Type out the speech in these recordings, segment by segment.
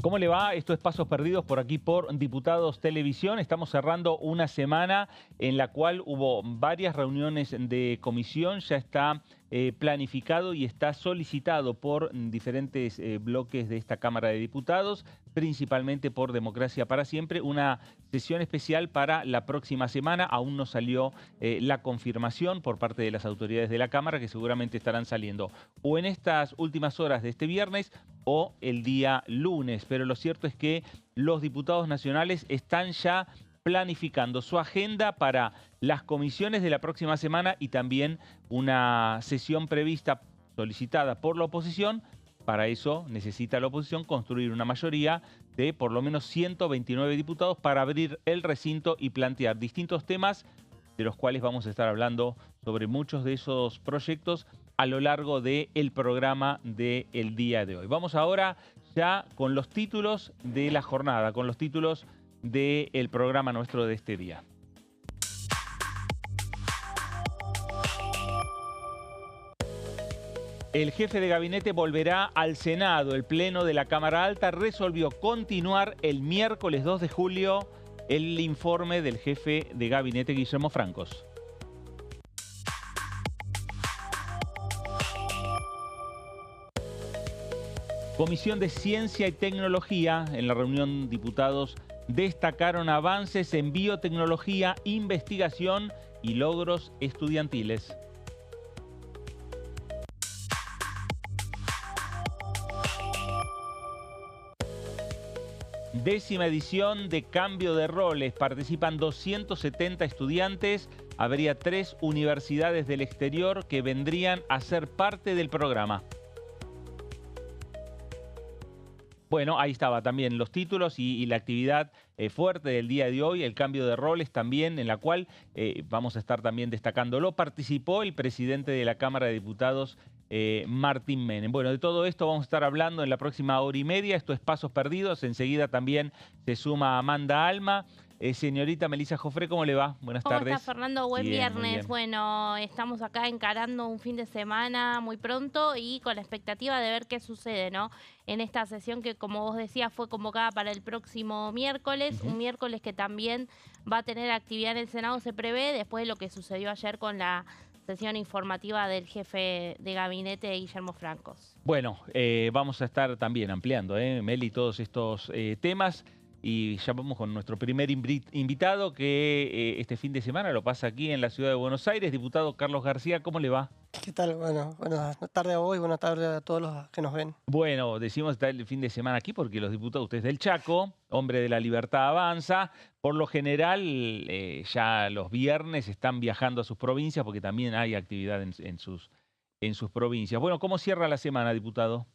¿Cómo le va? Esto es Pasos Perdidos por aquí por Diputados Televisión. Estamos cerrando una semana en la cual hubo varias reuniones de comisión. Ya está planificado y está solicitado por diferentes bloques de esta Cámara de Diputados, principalmente por Democracia para Siempre, una sesión especial para la próxima semana. Aún no salió la confirmación por parte de las autoridades de la Cámara, que seguramente estarán saliendo o en estas últimas horas de este viernes o el día lunes. Pero lo cierto es que los diputados nacionales están ya planificando su agenda para las comisiones de la próxima semana y también una sesión prevista solicitada por la oposición. Para eso necesita la oposición construir una mayoría de por lo menos 129 diputados para abrir el recinto y plantear distintos temas, de los cuales vamos a estar hablando sobre muchos de esos proyectos a lo largo del programa del día de hoy. Vamos ahora ya con los títulos de la jornada, con los títulos del programa nuestro de este día. El jefe de gabinete volverá al Senado. El Pleno de la Cámara Alta resolvió continuar el miércoles 2 de julio el informe del jefe de gabinete, Guillermo Francos. Comisión de Ciencia y Tecnología. En la reunión, diputados destacaron avances en biotecnología, investigación y logros estudiantiles. Décima edición de Cambio de Roles. Participan 270 estudiantes. Habría 3 universidades del exterior que vendrían a ser parte del programa. Bueno, ahí estaba también los títulos y la actividad fuerte del día de hoy, el cambio de roles también, en la cual vamos a estar también destacándolo. Participó el presidente de la Cámara de Diputados, Martín Menem. Bueno, de todo esto vamos a estar hablando en la próxima hora y media. Esto es Pasos Perdidos. Enseguida también se suma Amanda Alma. Señorita Melissa Jofré, ¿cómo le va? Buenas tardes. ¿Cómo está, Fernando? Buen Bien, muy viernes. bien. Bueno, estamos acá encarando un fin de semana muy pronto y con la expectativa de ver qué sucede, ¿no? En esta sesión que, como vos decías, fue convocada para el próximo miércoles, un miércoles que también va a tener actividad en el Senado, se prevé, después de lo que sucedió ayer con la sesión informativa del jefe de gabinete, Guillermo Francos. Bueno, vamos a estar también ampliando, Meli, todos estos temas. Y ya vamos con nuestro primer invitado que este fin de semana lo pasa aquí en la ciudad de Buenos Aires. Diputado Carlos García, ¿cómo le va? ¿Qué tal? Bueno, buenas tardes a vos y buenas tardes a todos los que nos ven. Bueno, decimos estar el fin de semana aquí porque los diputados, usted es del Chaco, hombre de la Libertad Avanza. Por lo general, ya los viernes están viajando a sus provincias porque también hay actividad en sus provincias. Bueno, ¿cómo cierra la semana, diputado?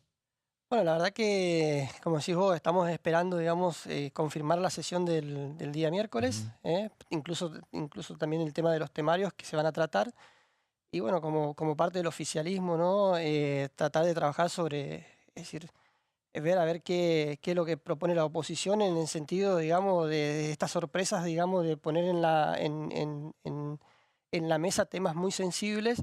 Bueno, la verdad que, como decís vos, estamos esperando, digamos, confirmar la sesión del día miércoles, incluso también el tema de los temarios que se van a tratar. Y bueno, como parte del oficialismo, ¿no? Tratar de trabajar sobre, es decir, ver a ver qué es lo que propone la oposición en el sentido, digamos, de estas sorpresas, digamos, de poner en la mesa temas muy sensibles,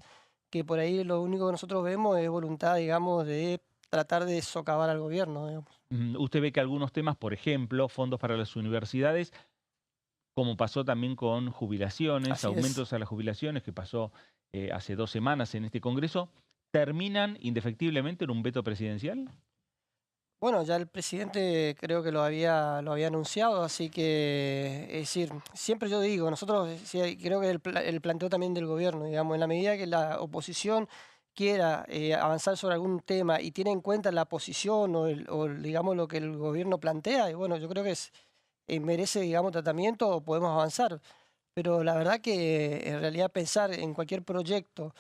que por ahí lo único que nosotros vemos es voluntad, digamos, de tratar de socavar al gobierno, digamos. Usted ve que algunos temas, por ejemplo, fondos para las universidades, como pasó también con jubilaciones, Así es. aumentos a las jubilaciones, que pasó hace 2 semanas en este Congreso, ¿terminan indefectiblemente en un veto presidencial? Bueno, ya el presidente creo que lo había anunciado, así que, es decir, siempre yo digo, nosotros sí, creo que el planteo también del gobierno, digamos, en la medida que la oposición quiera avanzar sobre algún tema y tiene en cuenta la posición digamos, lo que el gobierno plantea, y bueno, yo creo que merece, digamos, tratamiento o podemos avanzar. Pero la verdad que en realidad pensar en cualquier proyecto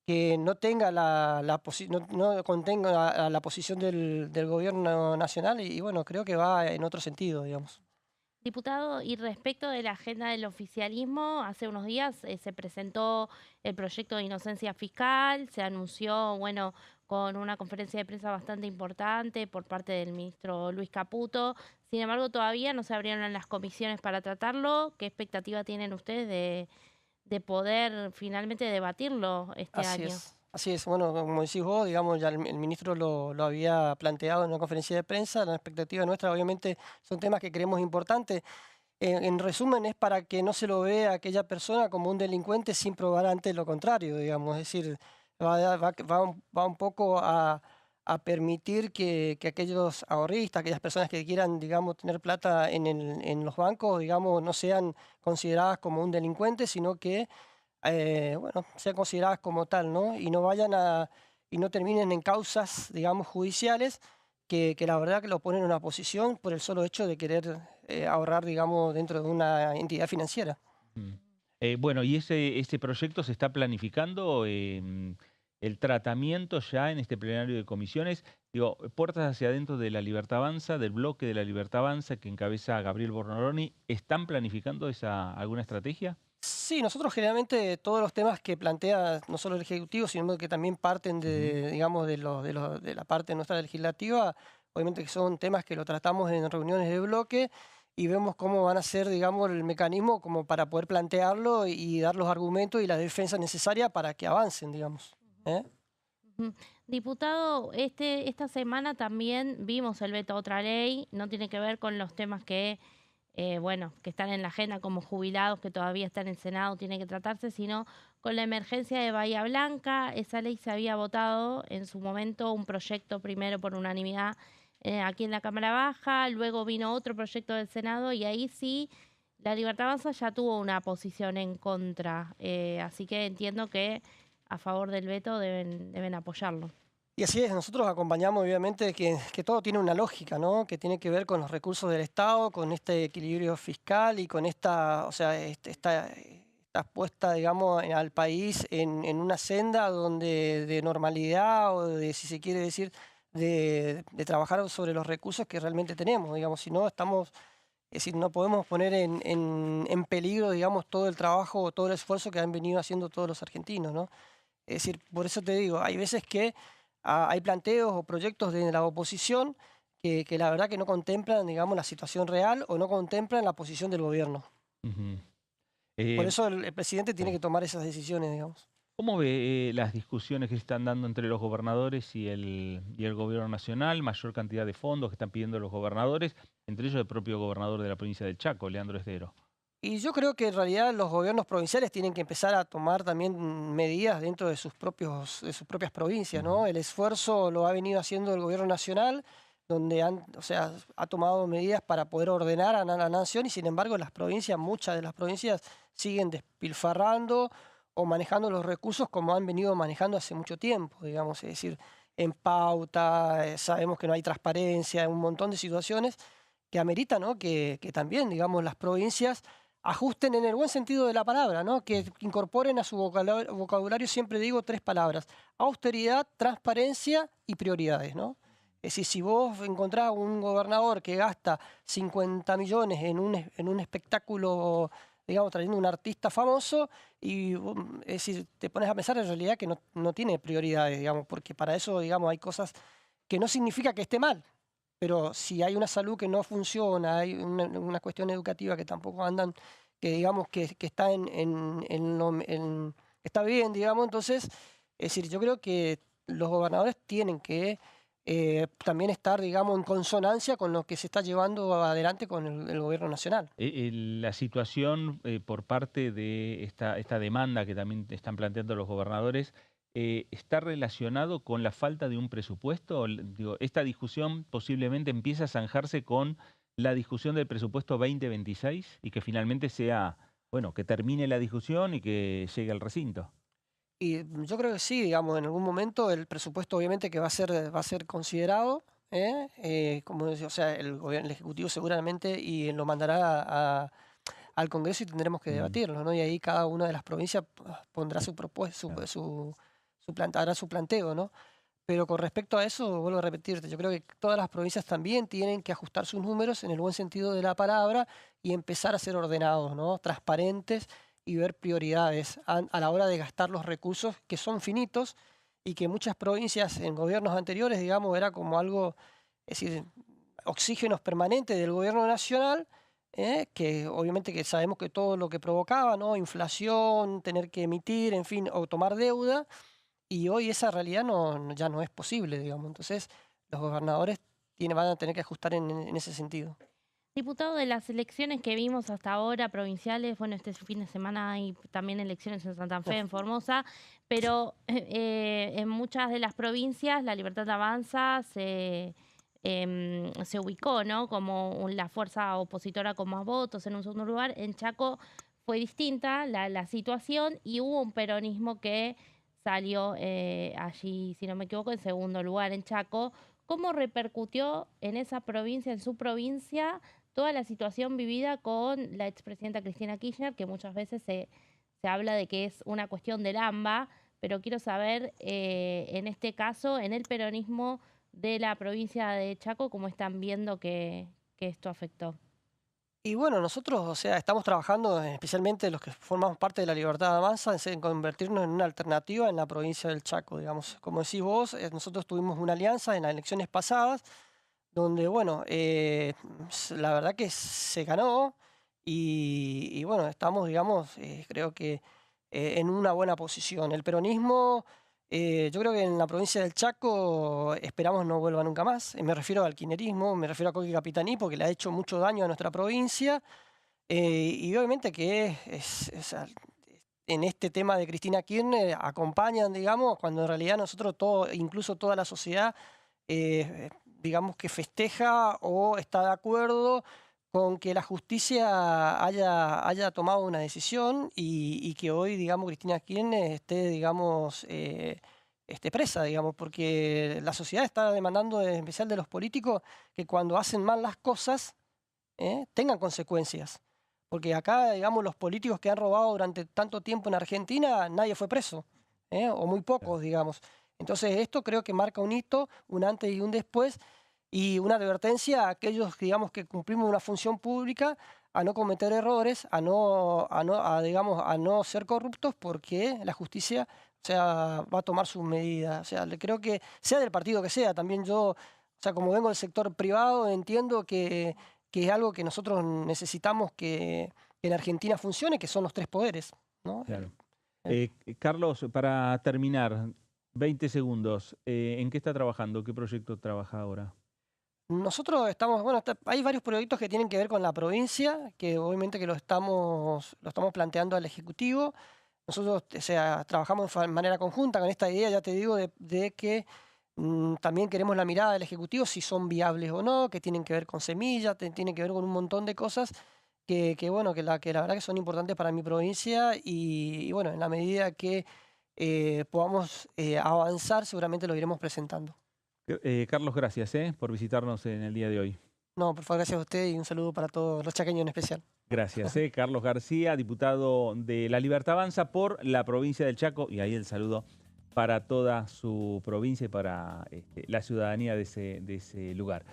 que no tenga no contenga la posición del gobierno nacional y bueno, creo que va en otro sentido, digamos. Diputado, y respecto de la agenda del oficialismo, hace unos días se presentó el proyecto de inocencia fiscal, se anunció, bueno, con una conferencia de prensa bastante importante por parte del ministro Luis Caputo. Sin embargo, todavía no se abrieron las comisiones para tratarlo. ¿Qué expectativa tienen ustedes de poder finalmente debatirlo este Así año? es. Así es, bueno, como decís vos, digamos, ya el ministro lo había planteado en una conferencia de prensa. La expectativa nuestra, obviamente, son temas que creemos importantes. En resumen, es para que no se lo vea a aquella persona como un delincuente sin probar antes lo contrario, digamos. Es decir, va un poco a permitir que aquellos ahorristas, aquellas personas que quieran, digamos, tener plata en los bancos, digamos, no sean consideradas como un delincuente, sino que bueno, sean consideradas como tal, ¿no? Y no vayan y no terminen en causas, digamos, judiciales, que la verdad que lo ponen en una posición por el solo hecho de querer ahorrar, digamos, dentro de una entidad financiera. Mm. Bueno, ¿y ese proyecto se está planificando el tratamiento ya en este plenario de comisiones? Digo, puertas hacia adentro de la Libertad Avanza, del bloque de la Libertad Avanza que encabeza Gabriel Bornoroni, ¿están planificando alguna estrategia? Sí, nosotros generalmente todos los temas que plantea no solo el Ejecutivo, sino que también parten Ujú. de, digamos, de la parte nuestra legislativa, obviamente que son temas que lo tratamos en reuniones de bloque y vemos cómo van a ser, digamos, el mecanismo como para poder plantearlo y dar los argumentos y la defensa necesaria para que avancen, digamos. ¿Eh? Ujú. Diputado, esta semana también vimos el veto a otra ley, no tiene que ver con los temas que, bueno, que están en la agenda como jubilados, que todavía están en el Senado, tiene que tratarse, sino con la emergencia de Bahía Blanca. Esa ley se había votado en su momento, un proyecto primero por unanimidad aquí en la Cámara Baja, luego vino otro proyecto del Senado y ahí sí la Libertad Avanza ya tuvo una posición en contra, así que entiendo que a favor del veto deben apoyarlo. Y así es, nosotros acompañamos obviamente que todo tiene una lógica, ¿no? Que tiene que ver con los recursos del Estado, con este equilibrio fiscal y con esta, o sea, esta puesta, digamos, al país en una senda donde de normalidad o de, si se quiere decir, de trabajar sobre los recursos que realmente tenemos, digamos, si no estamos, es decir, no podemos poner en peligro, digamos, todo el trabajo o todo el esfuerzo que han venido haciendo todos los argentinos, ¿no? Es decir, por eso te digo, hay veces que hay planteos o proyectos de la oposición que la verdad que no contemplan, digamos, la situación real o no contemplan la posición del gobierno. Ujú. Por Eh, eso el presidente tiene sí. que tomar esas decisiones, digamos. ¿Cómo ve las discusiones que se están dando entre los gobernadores y el gobierno nacional? Mayor cantidad de fondos que están pidiendo los gobernadores, entre ellos el propio gobernador de la provincia del Chaco, Leandro Esdero. Y yo creo que en realidad los gobiernos provinciales tienen que empezar a tomar también medidas dentro de sus propias provincias, Ujú. ¿no? El esfuerzo lo ha venido haciendo el gobierno nacional, donde o sea, ha tomado medidas para poder ordenar a la nación y sin embargo las provincias, muchas de las provincias siguen despilfarrando o manejando los recursos como han venido manejando hace mucho tiempo, digamos, es decir, en pauta, sabemos que no hay transparencia, un montón de situaciones que ameritan, ¿no? Que también, digamos, las provincias ajusten en el buen sentido de la palabra, ¿no? Que incorporen a su vocabulario, siempre digo tres palabras: austeridad, transparencia y prioridades, ¿no? Es decir, si vos encontrás un gobernador que gasta 50 millones en un espectáculo, digamos, trayendo un artista famoso, es decir, te pones a pensar en realidad que no tiene prioridades, digamos, porque para eso, digamos, hay cosas que no significa que esté mal, pero si hay una salud que no funciona, hay una cuestión educativa que tampoco andan, que digamos que está está bien, digamos, entonces, es decir, yo creo que los gobernadores tienen que también estar, digamos, en consonancia con lo que se está llevando adelante con el gobierno nacional. La situación por parte de esta demanda que también están planteando los gobernadores, ¿está relacionado con la falta de un presupuesto? Digo, esta discusión posiblemente empieza a zanjarse con la discusión del presupuesto 2026 y que finalmente sea, bueno, que termine la discusión y que llegue al recinto. Y yo creo que sí, digamos, en algún momento el presupuesto obviamente que va a ser considerado, ¿eh? Como decía, o sea, el Ejecutivo seguramente y lo mandará al Congreso y tendremos que Mm. debatirlo, ¿no? Y ahí cada una de las provincias pondrá su propuesta, Claro. hará su planteo, ¿no? Pero con respecto a eso, vuelvo a repetirte, yo creo que todas las provincias también tienen que ajustar sus números en el buen sentido de la palabra y empezar a ser ordenados, ¿no? Transparentes y ver prioridades a la hora de gastar los recursos que son finitos y que muchas provincias en gobiernos anteriores, digamos, era como algo, es decir, oxígenos permanentes del gobierno nacional, que obviamente que sabemos que todo lo que provocaba, ¿no? Inflación, tener que emitir, en fin, o tomar deuda y hoy esa realidad ya no es posible, digamos. Entonces, los gobernadores van a tener que ajustar en ese sentido. Diputado, de las elecciones que vimos hasta ahora, provinciales, bueno, este fin de semana hay también elecciones en Santa Fe, en Formosa, pero en muchas de las provincias la Libertad Avanza se ubicó, ¿no? Como la fuerza opositora con más votos en un segundo lugar. En Chaco fue distinta la situación y hubo un peronismo que salió allí, si no me equivoco, en segundo lugar en Chaco. ¿Cómo repercutió en esa provincia, en su provincia, toda la situación vivida con la expresidenta Cristina Kirchner, que muchas veces se habla de que es una cuestión del AMBA, pero quiero saber, en este caso, en el peronismo de la provincia de Chaco, cómo están viendo que esto afectó? Y bueno, nosotros, o sea, estamos trabajando, especialmente los que formamos parte de la Libertad Avanza, en convertirnos en una alternativa en la provincia del Chaco, digamos. Como decís vos, nosotros tuvimos una alianza en las elecciones pasadas, donde, bueno, la verdad que se ganó y bueno, estamos, digamos, creo que en una buena posición. El peronismo, yo creo que en la provincia del Chaco esperamos no vuelva nunca más. Me refiero al kirchnerismo, me refiero a Coqui Capitaní, porque le ha hecho mucho daño a nuestra provincia. Y obviamente que en este tema de Cristina Kirchner acompañan, digamos, cuando en realidad nosotros, incluso toda la sociedad, digamos que festeja o está de acuerdo con que la justicia haya tomado una decisión y que hoy, digamos, Cristina Kirchner esté, digamos, esté presa, digamos, porque la sociedad está demandando, en especial de los políticos, que cuando hacen mal las cosas tengan consecuencias. Porque acá, digamos, los políticos que han robado durante tanto tiempo en Argentina, nadie fue preso, o muy pocos, digamos. Entonces esto creo que marca un hito, un antes y un después, y una advertencia a aquellos, digamos, que cumplimos una función pública a no cometer errores, digamos, a no ser corruptos, porque la justicia, o sea, va a tomar sus medidas. O sea, creo que sea del partido que sea, también yo, o sea, como vengo del sector privado, entiendo que es algo que nosotros necesitamos que en Argentina funcione, que son los tres poderes, ¿no? Claro. Carlos, para terminar, 20 segundos. ¿En qué está trabajando? ¿Qué proyecto trabaja ahora? Nosotros estamos, bueno, hay varios proyectos que tienen que ver con la provincia, que obviamente que lo estamos planteando al Ejecutivo. Nosotros, o sea, trabajamos de manera conjunta con esta idea, ya te digo, de que también queremos la mirada del Ejecutivo, si son viables o no, que tienen que ver con semillas, tienen que ver con un montón de cosas bueno, que la verdad que son importantes para mi provincia y bueno, en la medida que podamos avanzar, seguramente lo iremos presentando. Carlos, gracias por visitarnos en el día de hoy. No, por favor, gracias a usted y un saludo para todos los chaqueños en especial. Gracias, Carlos García, diputado de La Libertad Avanza por la provincia del Chaco, y ahí el saludo para toda su provincia y para la ciudadanía de ese lugar.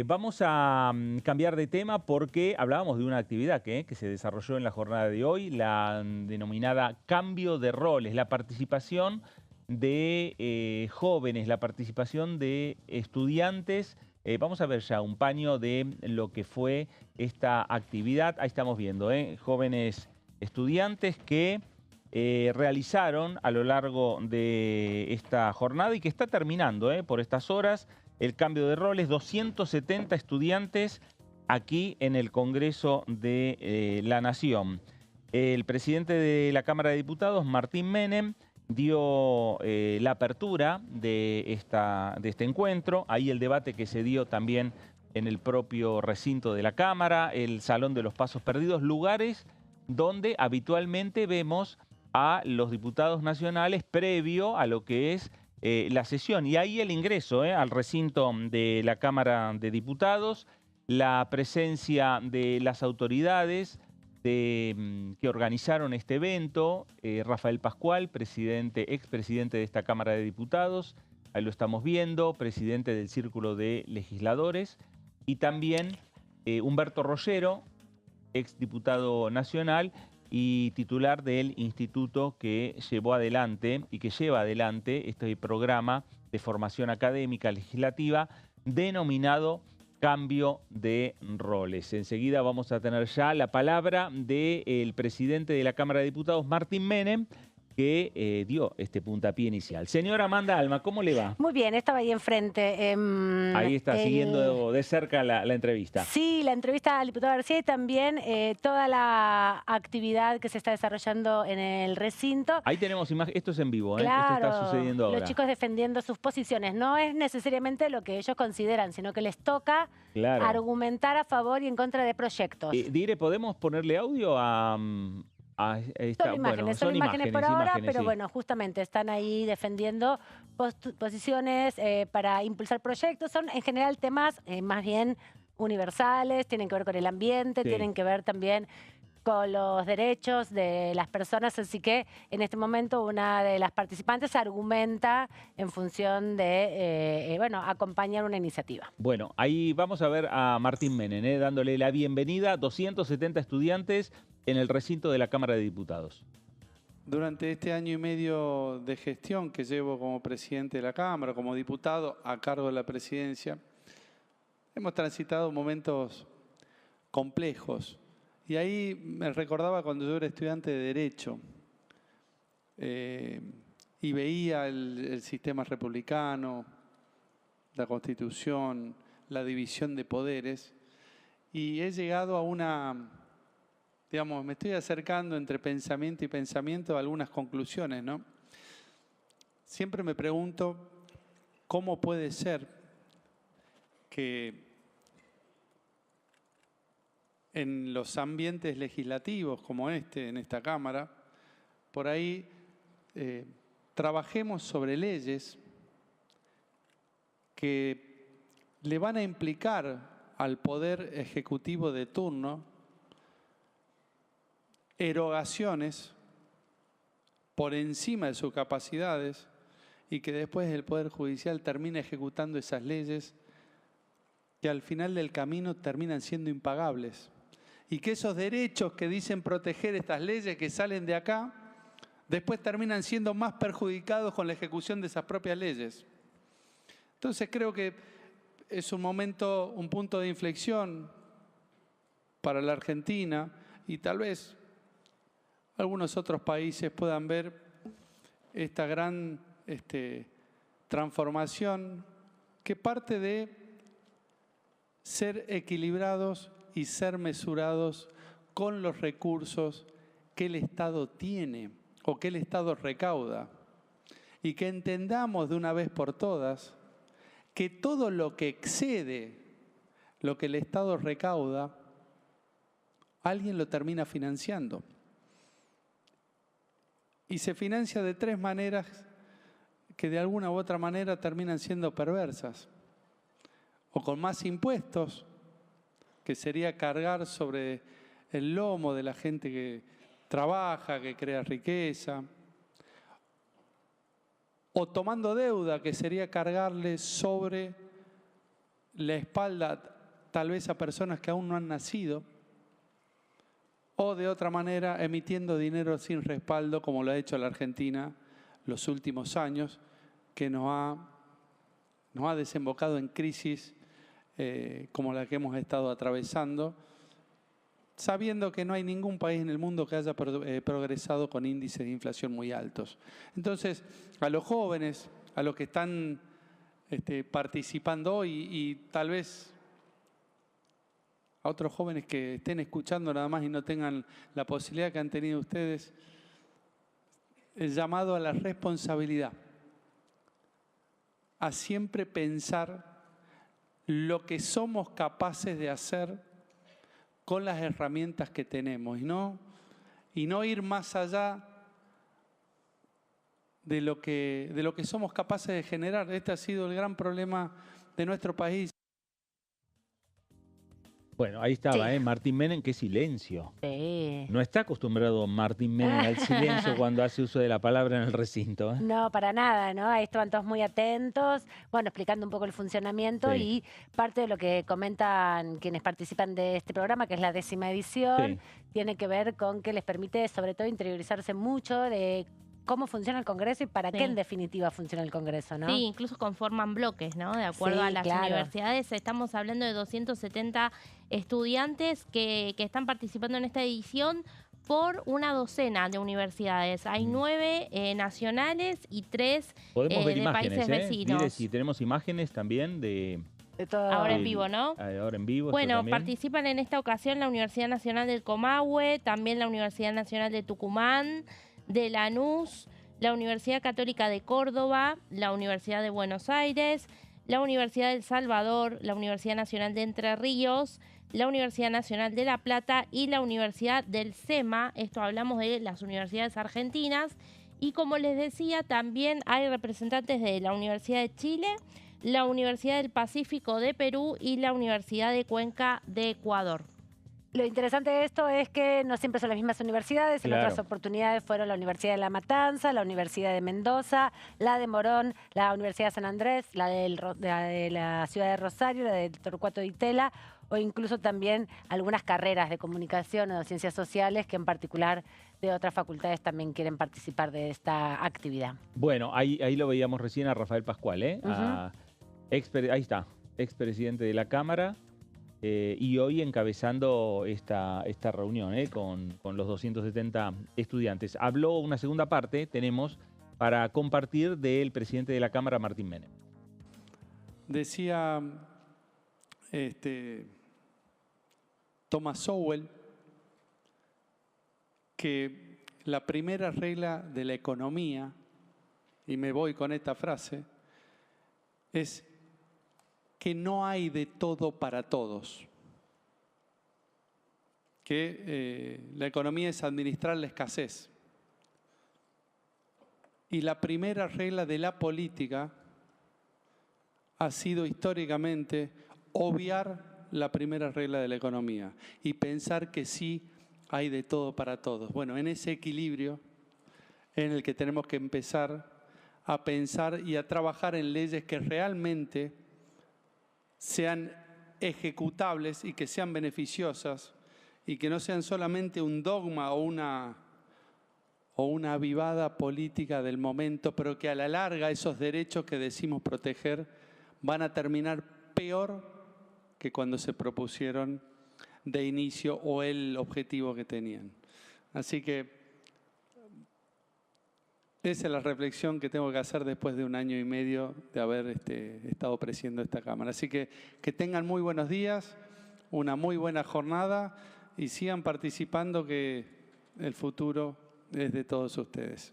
Vamos a cambiar de tema porque hablábamos de una actividad que se desarrolló en la jornada de hoy, la denominada cambio de roles, la participación de jóvenes, la participación de estudiantes. Vamos a ver ya un paño de lo que fue esta actividad. Ahí estamos viendo, jóvenes estudiantes que realizaron a lo largo de esta jornada y que está terminando por estas horas el cambio de roles. 270 estudiantes aquí en el Congreso de la Nación. El presidente de la Cámara de Diputados, Martín Menem, dio la apertura de este encuentro. Ahí el debate que se dio también en el propio recinto de la Cámara, el Salón de los Pasos Perdidos, lugares donde habitualmente vemos a los diputados nacionales previo a lo que es la sesión. Y ahí el ingreso al recinto de la Cámara de Diputados, la presencia de las autoridades que organizaron este evento, Rafael Pascual, expresidente de esta Cámara de Diputados, ahí lo estamos viendo, presidente del Círculo de Legisladores, y también Humberto Rollero, exdiputado nacional y titular del instituto que llevó adelante y que lleva adelante este programa de formación académica legislativa denominado Cambio de Roles. Enseguida vamos a tener ya la palabra del presidente de la Cámara de Diputados, Martín Menem, que dio este puntapié inicial. Señora Amanda Alma, ¿cómo le va? Muy bien, estaba ahí enfrente. Ahí está, siguiendo de cerca la entrevista. Sí, la entrevista al diputado García y también toda la actividad que se está desarrollando en el recinto. Ahí tenemos imágenes, esto es en vivo, Claro, esto está sucediendo ahora. Los chicos defendiendo sus posiciones. No es necesariamente lo que ellos consideran, sino que les toca argumentar a favor y en contra de proyectos. Dire, ¿podemos ponerle audio a esta? Son imágenes por ahora, pero sí. bueno, justamente están ahí defendiendo posiciones para impulsar proyectos. Son en general temas más bien universales, tienen que ver con el ambiente, tienen que ver también con los derechos de las personas, así que en este momento una de las participantes argumenta en función de, acompañar una iniciativa. Bueno, ahí vamos a ver a Martín Menem, dándole la bienvenida a 270 estudiantes en el recinto de la Cámara de Diputados. Durante este año y medio de gestión que llevo como presidente de la Cámara, como diputado a cargo de la presidencia, hemos transitado momentos complejos. Y ahí me recordaba cuando yo era estudiante de Derecho y veía el sistema republicano, la Constitución, la división de poderes, y he llegado a una, digamos, me estoy acercando entre pensamiento y pensamiento a algunas conclusiones, ¿no? Siempre me pregunto cómo puede ser que en los ambientes legislativos como este, en esta Cámara, por ahí trabajemos sobre leyes que le van a implicar al Poder Ejecutivo de turno erogaciones por encima de sus capacidades y que después el Poder Judicial termina ejecutando esas leyes que al final del camino terminan siendo impagables. Y que esos derechos que dicen proteger estas leyes que salen de acá, después terminan siendo más perjudicados con la ejecución de esas propias leyes. Entonces creo que es un momento, un punto de inflexión para la Argentina y tal vez algunos otros países puedan ver esta gran transformación que parte de ser equilibrados y ser mesurados con los recursos que el Estado tiene o que el Estado recauda. Y que entendamos de una vez por todas que todo lo que excede lo que el Estado recauda, alguien lo termina financiando. Y se financia de tres maneras que de alguna u otra manera terminan siendo perversas. O con más impuestos, que sería cargar sobre el lomo de la gente que trabaja, que crea riqueza. O tomando deuda, que sería cargarle sobre la espalda tal vez a personas que aún no han nacido. O de otra manera, emitiendo dinero sin respaldo, como lo ha hecho la Argentina los últimos años, que nos ha desembocado en crisis como la que hemos estado atravesando, sabiendo que no hay ningún país en el mundo que haya progresado con índices de inflación muy altos. Entonces, a los jóvenes, a los que están participando hoy y tal vez a otros jóvenes que estén escuchando nada más y no tengan la posibilidad que han tenido ustedes, el llamado a la responsabilidad, a siempre pensar lo que somos capaces de hacer con las herramientas que tenemos y no ir más allá de lo que somos capaces de generar. Este ha sido el gran problema de nuestro país. Bueno, ahí estaba, Martín Menem, qué silencio. Sí. No está acostumbrado Martín Menem al silencio cuando hace uso de la palabra en el recinto. No, para nada, ¿no? Ahí estaban todos muy atentos, bueno, explicando un poco el funcionamiento y parte de lo que comentan quienes participan de este programa, que es la 10ª edición, tiene que ver con que les permite sobre todo interiorizarse mucho de cómo funciona el Congreso y para qué en definitiva funciona el Congreso, ¿no? Sí, incluso conforman bloques, ¿no? De acuerdo a las universidades. Estamos hablando de 270 estudiantes que están participando en esta edición por una docena de universidades. Hay 9 nacionales y 3 Podemos ver de imágenes, países vecinos. Mire, si tenemos imágenes también de todo. Ahora en vivo, ¿no? ahora en vivo. Bueno, también. participan en esta ocasión la Universidad Nacional del Comahue, también la Universidad Nacional de Tucumán, de Lanús, la Universidad Católica de Córdoba, la Universidad de Buenos Aires, la Universidad del Salvador, la Universidad Nacional de Entre Ríos, la Universidad Nacional de La Plata y la Universidad del SEMA. Esto hablamos de las universidades argentinas. Y como les decía, también hay representantes de la Universidad de Chile, la Universidad del Pacífico de Perú y la Universidad de Cuenca de Ecuador. Lo interesante de esto es que no siempre son las mismas universidades. En Claro. otras oportunidades fueron la Universidad de La Matanza, la Universidad de Mendoza, la de Morón, la Universidad de San Andrés, la de la ciudad de Rosario, la de Torcuato Di Tella, o incluso también algunas carreras de comunicación o de ciencias sociales que en particular de otras facultades también quieren participar de esta actividad. Bueno, ahí lo veíamos recién a Rafael Pascual, ¿eh? Ahí está, expresidente de la Cámara. Y hoy encabezando esta reunión con los 270 estudiantes. Habló una segunda parte, tenemos, para compartir del presidente de la Cámara, Martín Menem. Decía Thomas Sowell que la primera regla de la economía, y me voy con esta frase, es que no hay de todo para todos. Que la economía es administrar la escasez. Y la primera regla de la política ha sido históricamente obviar la primera regla de la economía y pensar que sí hay de todo para todos. Bueno, en ese equilibrio en el que tenemos que empezar a pensar y a trabajar en leyes que realmente sean ejecutables y que sean beneficiosas y que no sean solamente un dogma o una avivada política del momento, pero que a la larga esos derechos que decimos proteger van a terminar peor que cuando se propusieron de inicio o el objetivo que tenían. Así que esa es la reflexión que tengo que hacer después de 1 año y medio de haber estado presidiendo esta Cámara. Así que tengan muy buenos días, una muy buena jornada y sigan participando, que el futuro es de todos ustedes.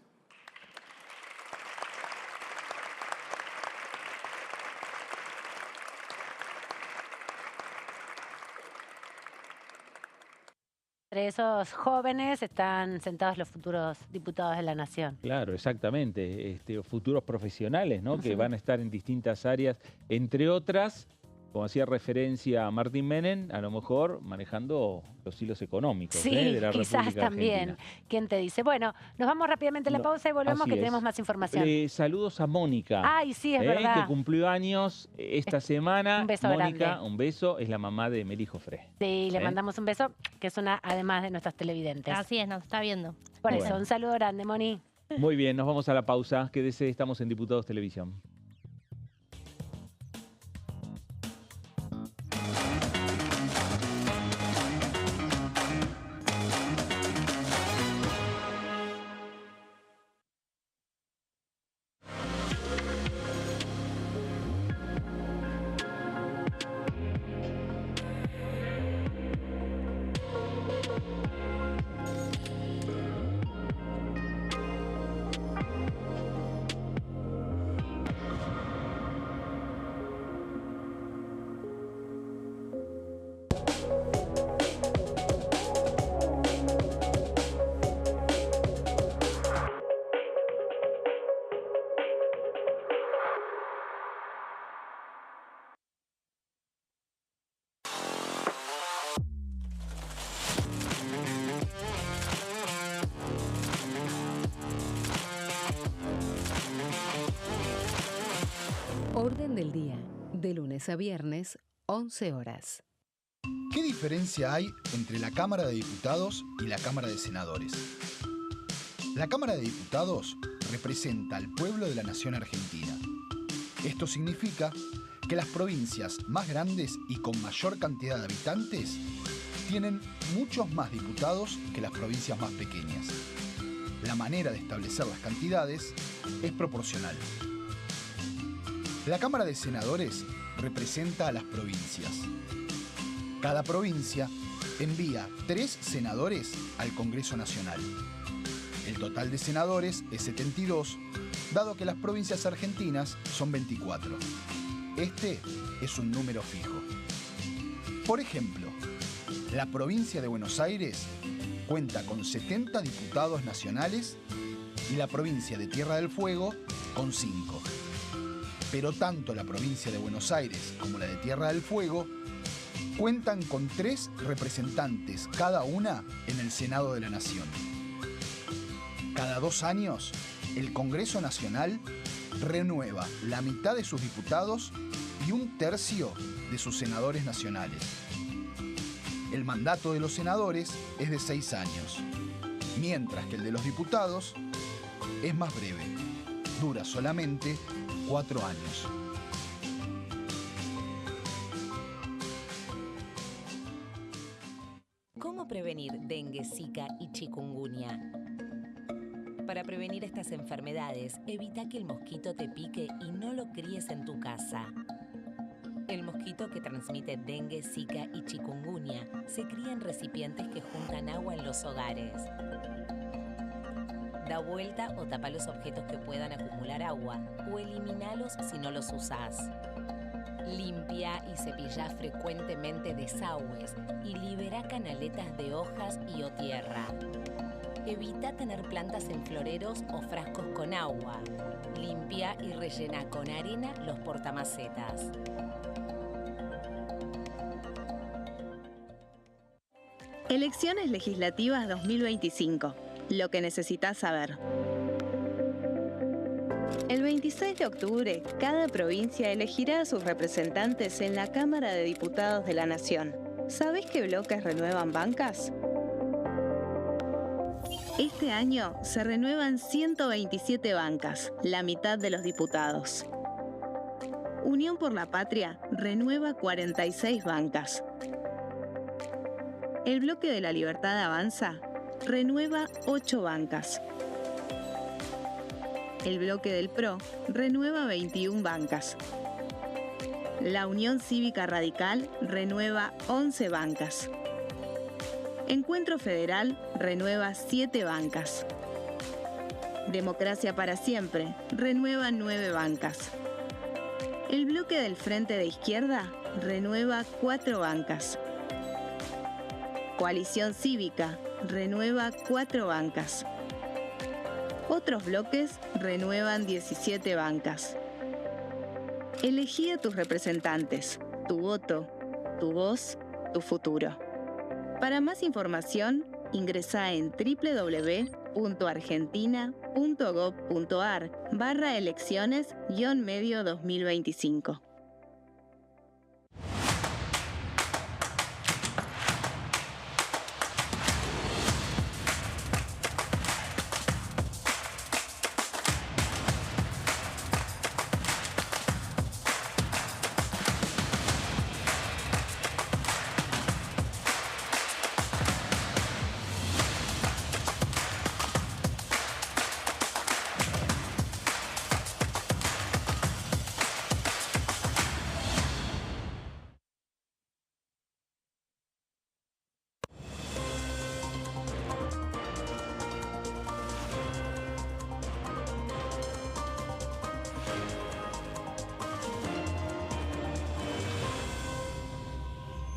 Entre esos jóvenes están sentados los futuros diputados de la Nación. Claro, exactamente. Futuros profesionales, ¿no? Que van a estar en distintas áreas, entre otras, como hacía referencia a Martín Menem, a lo mejor manejando los hilos económicos, Sí, de la quizás República también. Argentina. ¿Quién te dice? Bueno, nos vamos rápidamente a la pausa y volvemos, Así que es. tenemos más información. Saludos a Mónica. Ay, sí, es verdad. Que cumplió años esta semana. Un beso Mónica, grande. un beso, es la mamá de Meli Jofré. Sí, le mandamos un beso, que es una, además de nuestras televidentes. Así es, nos está viendo. Por Bueno. eso, un saludo grande, Moni. Muy bien, nos vamos a la pausa. Quédese, estamos en Diputados Televisión. Orden del día, de lunes a viernes, 11 horas. ¿Qué diferencia hay entre la Cámara de Diputados y la Cámara de Senadores? La Cámara de Diputados representa al pueblo de la nación argentina. Esto significa que las provincias más grandes y con mayor cantidad de habitantes tienen muchos más diputados que las provincias más pequeñas. La manera de establecer las cantidades es proporcional. La Cámara de Senadores representa a las provincias. Cada provincia envía 3 senadores al Congreso Nacional. El total de senadores es 72, dado que las provincias argentinas son 24. Este es un número fijo. Por ejemplo, la provincia de Buenos Aires cuenta con 70 diputados nacionales y la provincia de Tierra del Fuego con 5. Pero tanto la provincia de Buenos Aires como la de Tierra del Fuego cuentan con 3 representantes cada una en el Senado de la Nación. Cada 2 años, el Congreso Nacional renueva la mitad de sus diputados y 1/3 de sus senadores nacionales. El mandato de los senadores es de 6 años, mientras que el de los diputados es más breve, dura solamente 4 años. ¿Cómo prevenir dengue, zika y chikungunya? Para prevenir estas enfermedades, evita que el mosquito te pique y no lo críes en tu casa. El mosquito que transmite dengue, zika y chikungunya se cría en recipientes que juntan agua en los hogares. Da vuelta o tapa los objetos que puedan acumular agua o elimínalos si no los usás. Limpia y cepilla frecuentemente desagües y libera canaletas de hojas y o tierra. Evita tener plantas en floreros o frascos con agua. Limpia y rellena con arena los portamacetas. Elecciones legislativas 2025. Lo que necesitas saber. El 26 de octubre, cada provincia elegirá a sus representantes en la Cámara de Diputados de la Nación. ¿Sabés qué bloques renuevan bancas? Este año se renuevan 127 bancas, la mitad de los diputados. Unión por la Patria renueva 46 bancas. El Bloque de la Libertad Avanza renueva 8 bancas. El Bloque del PRO renueva 21 bancas. La Unión Cívica Radical renueva 11 bancas. Encuentro Federal renueva 7 bancas. Democracia para Siempre renueva 9 bancas. El Bloque del Frente de Izquierda renueva 4 bancas. Coalición Cívica renueva 4 bancas. Otros bloques renuevan 17 bancas. Elegí a tus representantes, tu voto, tu voz, tu futuro. Para más información, ingresá en www.argentina.gov.ar/elecciones-medio 2025.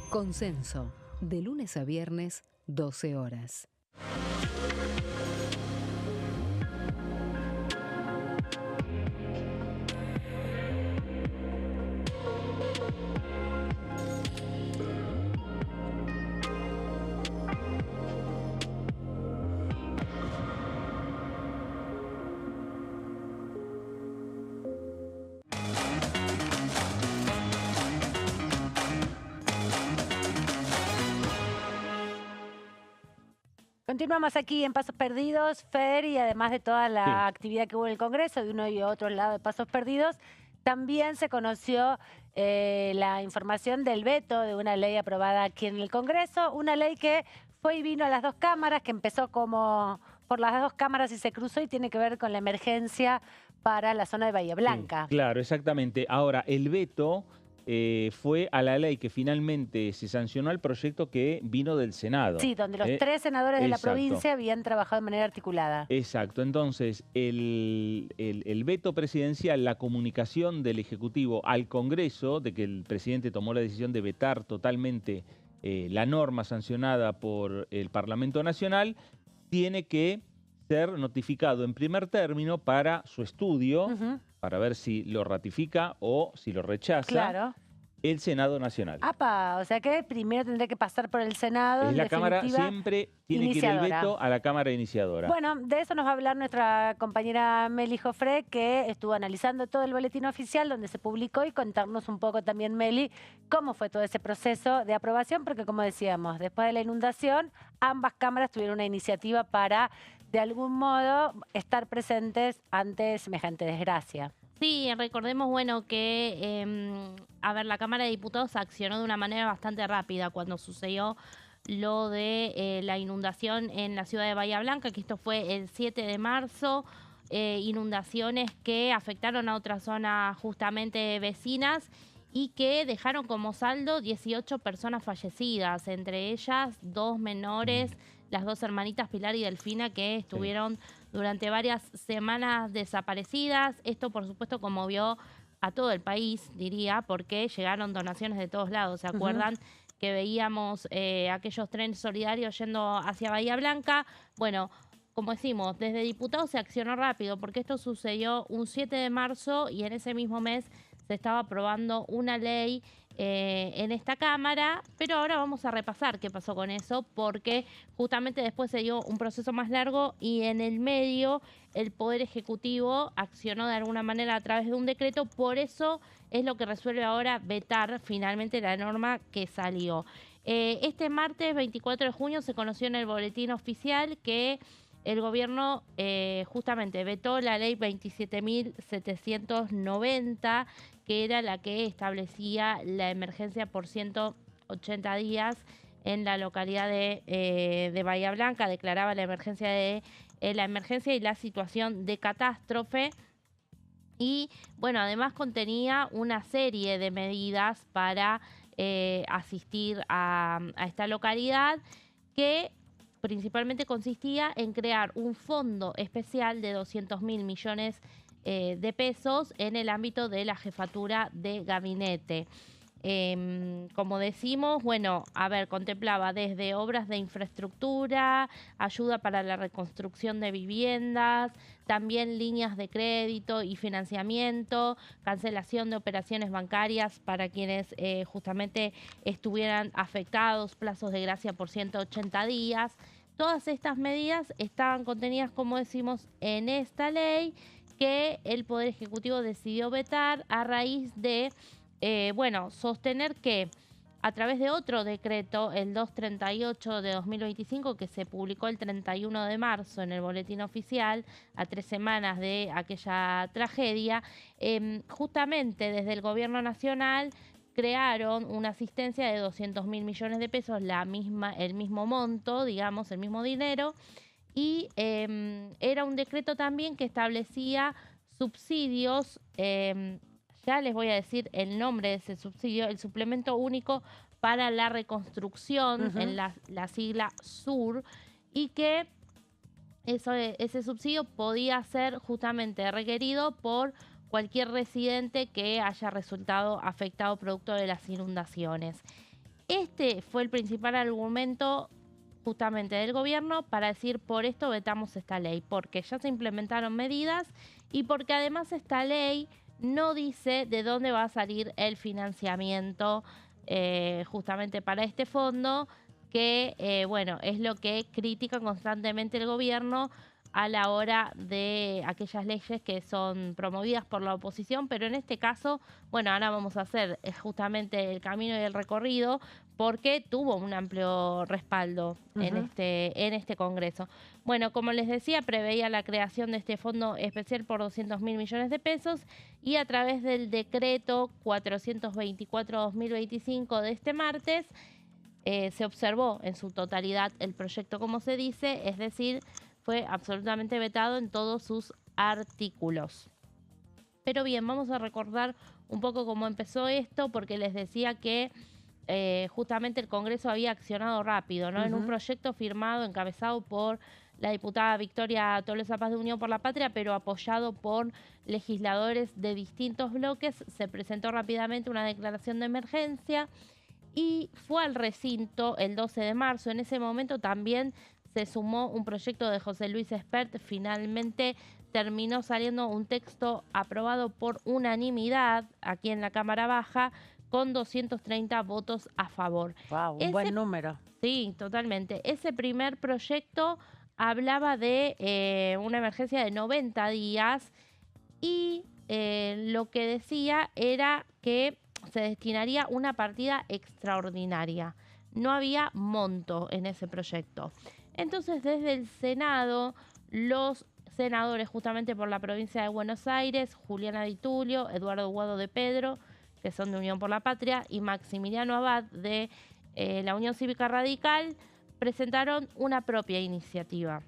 Consenso, de lunes a viernes, 12 horas. Continuamos aquí en Pasos Perdidos, Fer, y además de toda la actividad que hubo en el Congreso, de uno y otro lado de Pasos Perdidos, También se conoció la información del veto de una ley aprobada aquí en el Congreso, una ley que fue y vino a las dos cámaras, que empezó como por las dos cámaras y se cruzó y tiene que ver con la emergencia para la zona de Bahía Blanca. Sí, claro, exactamente. Ahora, el veto fue a la ley que finalmente se sancionó al proyecto que vino del Senado. Sí, donde los 3 senadores de la exacto. provincia habían trabajado de manera articulada. Exacto. Entonces, el veto presidencial, la comunicación del Ejecutivo al Congreso, de que el presidente tomó la decisión de vetar totalmente la norma sancionada por el Parlamento Nacional, tiene que ser notificado en primer término para su estudio, para ver si lo ratifica o si lo rechaza. Claro. El Senado Nacional. ¡Apa! O sea que primero tendrá que pasar por el Senado. Es la Cámara, siempre tiene que ir el veto a la Cámara Iniciadora. Bueno, de eso nos va a hablar nuestra compañera Meli Jofré, que estuvo analizando todo el boletín oficial donde se publicó, y contarnos un poco también, Meli, cómo fue todo ese proceso de aprobación, porque como decíamos, después de la inundación, ambas cámaras tuvieron una iniciativa para, de algún modo, estar presentes ante semejante desgracia. Sí, recordemos, bueno, que, la Cámara de Diputados accionó de una manera bastante rápida cuando sucedió lo de la inundación en la ciudad de Bahía Blanca, que esto fue el 7 de marzo, inundaciones que afectaron a otras zonas justamente vecinas y que dejaron como saldo 18 personas fallecidas, entre ellas 2 menores, las 2 hermanitas Pilar y Delfina, que estuvieron durante varias semanas desaparecidas. Esto, por supuesto, conmovió a todo el país, diría, porque llegaron donaciones de todos lados. ¿Se acuerdan que veíamos aquellos trenes solidarios yendo hacia Bahía Blanca? Bueno, como decimos, desde diputados se accionó rápido, porque esto sucedió un 7 de marzo y en ese mismo mes se estaba aprobando una ley en esta Cámara, pero ahora vamos a repasar qué pasó con eso, porque justamente después se dio un proceso más largo y en el medio el Poder Ejecutivo accionó de alguna manera a través de un decreto. Por eso es lo que resuelve ahora vetar finalmente la norma que salió. Este martes 24 de junio se conoció en el boletín oficial que el gobierno justamente vetó la ley 27.790, que era la que establecía la emergencia por 180 días en la localidad de Bahía Blanca. Declaraba la emergencia y la situación de catástrofe. Y bueno, además contenía una serie de medidas para asistir a esta localidad, que principalmente consistía en crear un fondo especial de 200.000 millones de pesos en el ámbito de la jefatura de gabinete. Como decimos, bueno, contemplaba desde obras de infraestructura, ayuda para la reconstrucción de viviendas, también líneas de crédito y financiamiento, cancelación de operaciones bancarias para quienes justamente estuvieran afectados, plazos de gracia por 180 días. Todas estas medidas estaban contenidas, como decimos, en esta ley que el Poder Ejecutivo decidió vetar a raíz de sostener que a través de otro decreto, el 238 de 2025, que se publicó el 31 de marzo en el boletín oficial, a 3 semanas de aquella tragedia, justamente desde el Gobierno Nacional crearon una asistencia de 200.000 millones de pesos, el mismo monto, digamos, el mismo dinero, y era un decreto también que establecía subsidios. Ya les voy a decir el nombre de ese subsidio, el Suplemento Único para la Reconstrucción, en la sigla SUR, y que ese subsidio podía ser justamente requerido por cualquier residente que haya resultado afectado producto de las inundaciones. Este fue el principal argumento justamente del gobierno para decir: por esto vetamos esta ley, porque ya se implementaron medidas y porque además esta ley no dice de dónde va a salir el financiamiento justamente para este fondo, que es lo que critica constantemente el gobierno a la hora de aquellas leyes que son promovidas por la oposición. Pero en este caso, ahora vamos a hacer justamente el camino y el recorrido, porque tuvo un amplio respaldo en este Congreso. Bueno, como les decía, preveía la creación de este fondo especial por 200.000 millones de pesos y a través del decreto 424/2025 de este martes se observó en su totalidad el proyecto, como se dice, es decir, fue absolutamente vetado en todos sus artículos. Pero bien, vamos a recordar un poco cómo empezó esto, porque les decía que justamente el Congreso había accionado rápido, ¿no? En un proyecto firmado, encabezado por la diputada Victoria Tolosa Paz de Unión por la Patria, pero apoyado por legisladores de distintos bloques, se presentó rápidamente una declaración de emergencia y fue al recinto el 12 de marzo. En ese momento también se sumó un proyecto de José Luis Espert. Finalmente terminó saliendo un texto aprobado por unanimidad aquí en la Cámara Baja, con 230 votos a favor. Wow, un buen número. Sí, totalmente. Ese primer proyecto hablaba de una emergencia de 90 días y lo que decía era que se destinaría una partida extraordinaria. No había monto en ese proyecto. Entonces, desde el Senado, los senadores justamente por la provincia de Buenos Aires, Juliana Di Tulio, Eduardo Guado de Pedro, que son de Unión por la Patria, y Maximiliano Abad de la Unión Cívica Radical, presentaron una propia iniciativa.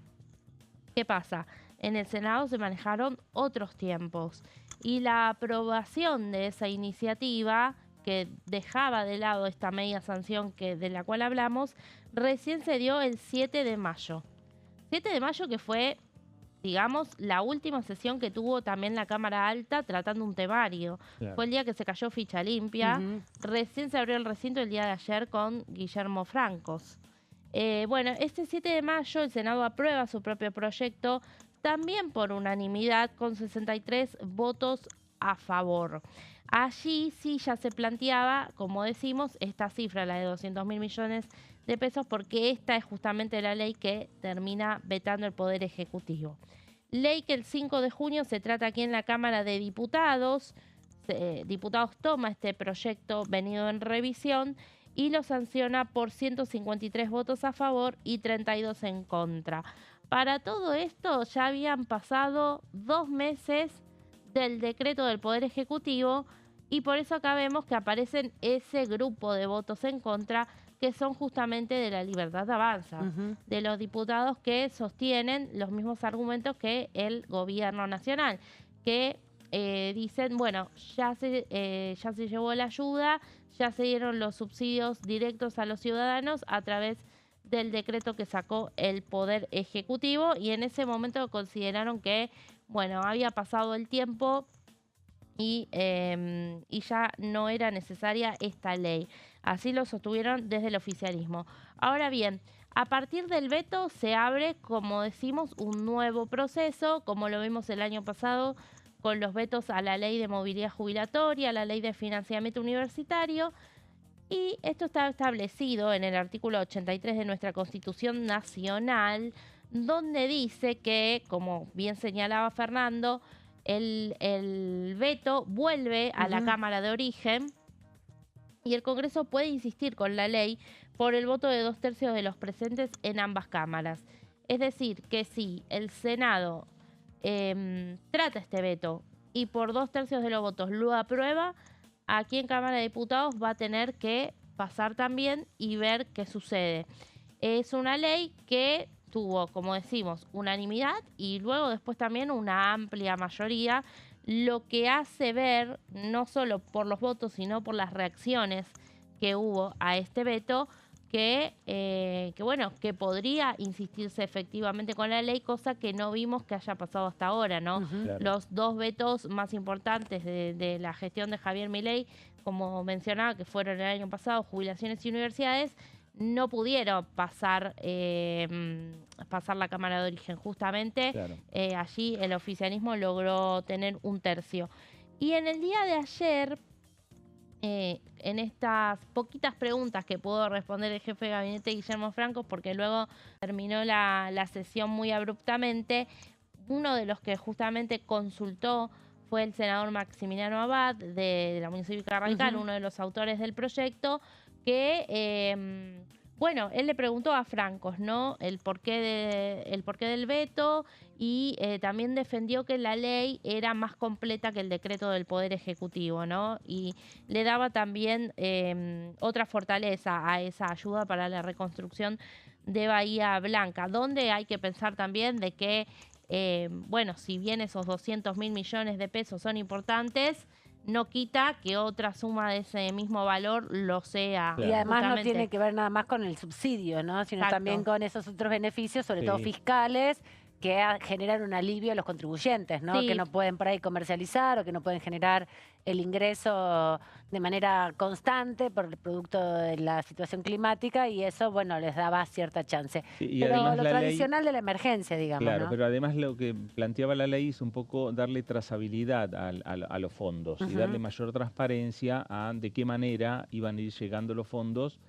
¿Qué pasa? En el Senado se manejaron otros tiempos y la aprobación de esa iniciativa, que dejaba de lado esta media sanción de la cual hablamos, recién se dio el 7 de mayo. 7 de mayo que fue, digamos, la última sesión que tuvo también la Cámara Alta tratando un temario. Claro. Fue el día que se cayó ficha limpia. Recién se abrió el recinto el día de ayer con Guillermo Francos. Bueno, este 7 de mayo el Senado aprueba su propio proyecto, también por unanimidad, con 63 votos a favor. Allí sí ya se planteaba, como decimos, esta cifra, la de 200.000 millones de pesos, porque esta es justamente la ley que termina vetando el Poder Ejecutivo. Ley que el 5 de junio se trata aquí en la Cámara de Diputados. Diputados toma este proyecto venido en revisión y lo sanciona por 153 votos a favor y 32 en contra. Para todo esto ya habían pasado 2 meses del decreto del Poder Ejecutivo y por eso acá vemos que aparecen ese grupo de votos en contra que son justamente de la Libertad Avanza, de los diputados que sostienen los mismos argumentos que el gobierno nacional, que dicen, bueno, ya se llevó la ayuda, ya se dieron los subsidios directos a los ciudadanos a través del decreto que sacó el Poder Ejecutivo, y en ese momento consideraron que, bueno, había pasado el tiempo y ya no era necesaria esta ley. Así lo sostuvieron desde el oficialismo. Ahora bien, a partir del veto se abre, como decimos, un nuevo proceso, como lo vimos el año pasado con los vetos a la ley de movilidad jubilatoria, a la ley de financiamiento universitario, y esto está establecido en el artículo 83 de nuestra Constitución Nacional, donde dice que, como bien señalaba Fernando, el veto vuelve a la Cámara de Origen y el Congreso puede insistir con la ley por el voto de 2/3 de los presentes en ambas cámaras. Es decir, que si el Senado trata este veto y por 2/3 de los votos lo aprueba, aquí en Cámara de Diputados va a tener que pasar también y ver qué sucede. Es una ley que tuvo, como decimos, unanimidad y luego después también una amplia mayoría, lo que hace ver, no solo por los votos, sino por las reacciones que hubo a este veto, que podría insistirse efectivamente con la ley, cosa que no vimos que haya pasado hasta ahora, ¿no? Claro. Los 2 vetos más importantes de la gestión de Javier Milei, como mencionaba, que fueron el año pasado, jubilaciones y universidades, no pudieron pasar la Cámara de Origen. Justamente claro. Allí el oficialismo logró tener 1/3. Y en el día de ayer, en estas poquitas preguntas que pudo responder el jefe de gabinete Guillermo Francos, porque luego terminó la sesión muy abruptamente, uno de los que justamente consultó fue el senador Maximiliano Abad de la Unión Cívica Radical, uno de los autores del proyecto, que, bueno, él le preguntó a Francos, ¿no? El porqué del veto y también defendió que la ley era más completa que el decreto del Poder Ejecutivo, ¿no? Y le daba también otra fortaleza a esa ayuda para la reconstrucción de Bahía Blanca, donde hay que pensar también de que, bueno, si bien esos 200.000 millones de pesos son importantes, no quita que otra suma de ese mismo valor lo sea. Y además justamente. no tiene que ver nada más con el subsidio, ¿no? Sino Exacto. también con esos otros beneficios, sobre todo fiscales, que generan un alivio a los contribuyentes, ¿no? Sí. Que no pueden por ahí comercializar o que no pueden generar el ingreso de manera constante por el producto de la situación climática y eso, bueno, les daba cierta chance. Y pero además lo la tradicional de la emergencia, digamos, Claro, ¿no? pero además lo que planteaba la ley es un poco darle trazabilidad a los fondos y darle mayor transparencia a de qué manera iban a ir llegando los fondos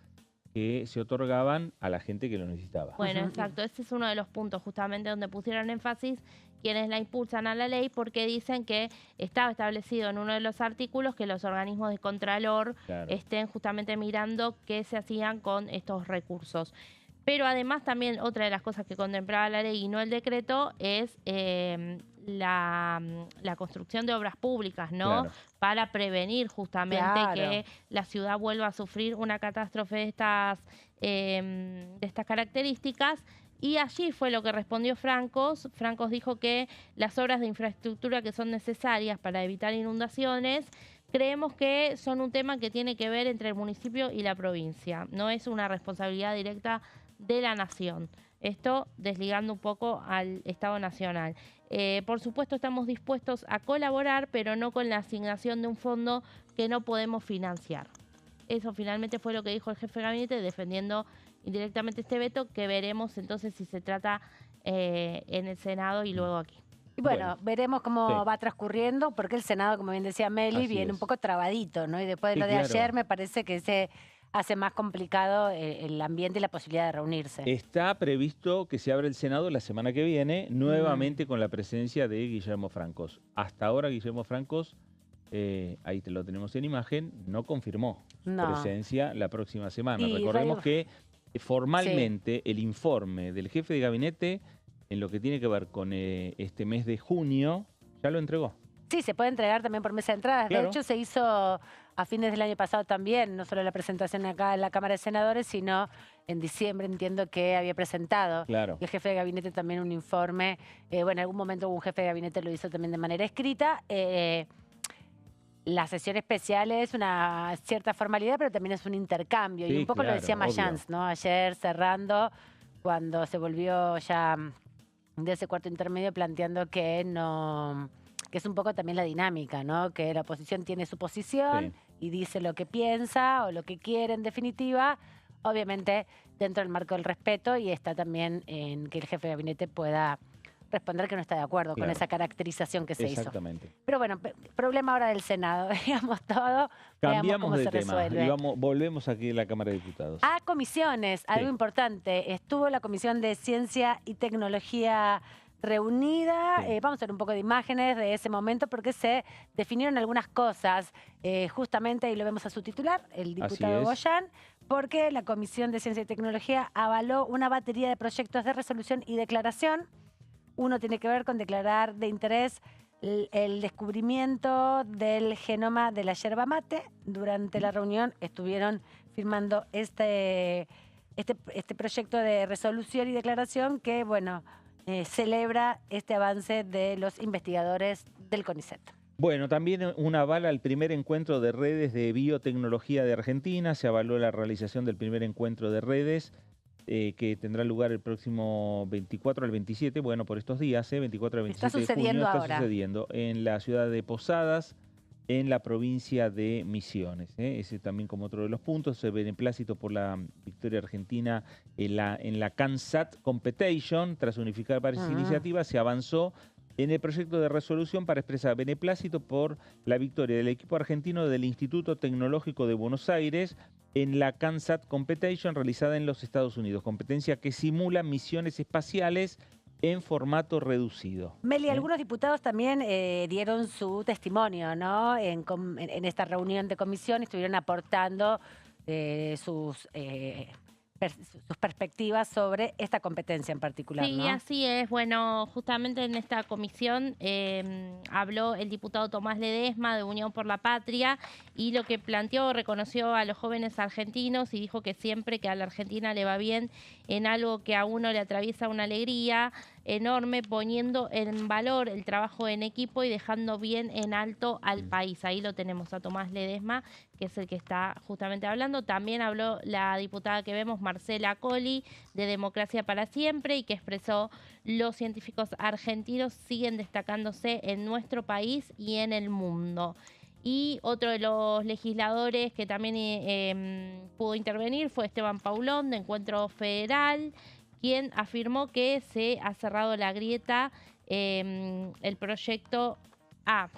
que se otorgaban a la gente que lo necesitaba. Bueno, exacto. Ese es uno de los puntos justamente donde pusieron énfasis quienes la impulsan a la ley porque dicen que estaba establecido en uno de los artículos que los organismos de contralor estén justamente mirando qué se hacían con estos recursos. Pero además también otra de las cosas que contemplaba la ley y no el decreto es la construcción de obras públicas, ¿no? Claro. Para prevenir justamente que la ciudad vuelva a sufrir una catástrofe de estas características. Y allí fue lo que respondió Francos. Francos dijo que las obras de infraestructura que son necesarias para evitar inundaciones creemos que son un tema que tiene que ver entre el municipio y la provincia. No es una responsabilidad directa de la nación. Esto desligando un poco al Estado Nacional. Por supuesto estamos dispuestos a colaborar, pero no con la asignación de un fondo que no podemos financiar. Eso finalmente fue lo que dijo el jefe de gabinete, defendiendo indirectamente este veto, que veremos entonces si se trata en el Senado y luego aquí. Y bueno, veremos cómo va transcurriendo, porque el Senado, como bien decía Meli, viene un poco trabadito, ¿no? Y después de lo de ayer me parece que se hace más complicado el ambiente y la posibilidad de reunirse. Está previsto que se abra el Senado la semana que viene, nuevamente con la presencia de Guillermo Francos. Hasta ahora Guillermo Francos, ahí te lo tenemos en imagen, no confirmó presencia la próxima semana. Y recordemos que formalmente el informe del jefe de gabinete en lo que tiene que ver con este mes de junio ya lo entregó. Sí, se puede entregar también por mesa de entradas. Claro. De hecho, se hizo a fines del año pasado también, no solo la presentación acá en la Cámara de Senadores, sino en diciembre entiendo que había presentado el jefe de gabinete también un informe. Bueno, en algún momento un jefe de gabinete lo hizo también de manera escrita. La sesión especial es una cierta formalidad, pero también es un intercambio. Y un poco lo decía Mayans, ¿no? Ayer cerrando, cuando se volvió ya de ese cuarto intermedio planteando que no, que es un poco también la dinámica, ¿no? Que la oposición tiene su posición y dice lo que piensa o lo que quiere en definitiva, obviamente dentro del marco del respeto, y está también en que el jefe de gabinete pueda responder que no está de acuerdo con esa caracterización que se hizo. Pero bueno, problema ahora del Senado, digamos todo. Cambiamos cómo de se tema resuelve. y volvemos aquí a la Cámara de Diputados. A comisiones, algo importante. Estuvo la Comisión de Ciencia y Tecnología reunida. Vamos a ver un poco de imágenes de ese momento porque se definieron algunas cosas. Justamente ahí lo vemos a su titular, el diputado Goyán, porque la Comisión de Ciencia y Tecnología avaló una batería de proyectos de resolución y declaración. Uno tiene que ver con declarar de interés el descubrimiento del genoma de la yerba mate. Durante la reunión estuvieron firmando este proyecto de resolución y declaración que, bueno, celebra este avance de los investigadores del CONICET. Bueno, también un aval al primer encuentro de redes de biotecnología de Argentina. Se avaló la realización del primer encuentro de redes que tendrá lugar el próximo 24 al 27, bueno, por estos días, 24 al 27 de junio, está sucediendo en la ciudad de Posadas, en la provincia de Misiones. Ese también como otro de los puntos, se beneplácito por la victoria argentina en la CANSAT Competition. Tras unificar varias iniciativas, se avanzó en el proyecto de resolución para expresar beneplácito por la victoria del equipo argentino del Instituto Tecnológico de Buenos Aires en la CANSAT Competition realizada en los Estados Unidos, competencia que simula misiones espaciales en formato reducido. Meli, algunos diputados también dieron su testimonio, ¿no? En esta reunión de comisión estuvieron aportando sus perspectivas sobre esta competencia en particular, Sí, ¿no? así es. Bueno, justamente en esta comisión habló el diputado Tomás Ledesma de Unión por la Patria y lo que planteó, reconoció a los jóvenes argentinos y dijo que siempre que a la Argentina le va bien en algo que a uno le atraviesa una alegría enorme, poniendo en valor el trabajo en equipo y dejando bien en alto al país. Ahí lo tenemos a Tomás Ledesma, que es el que está justamente hablando. También habló la diputada que vemos, Marcela Colli, de Democracia para Siempre, y que expresó: los científicos argentinos siguen destacándose en nuestro país y en el mundo. Y otro de los legisladores que también pudo intervenir fue Esteban Paulón, de Encuentro Federal, quien afirmó que se ha cerrado la grieta, el proyecto...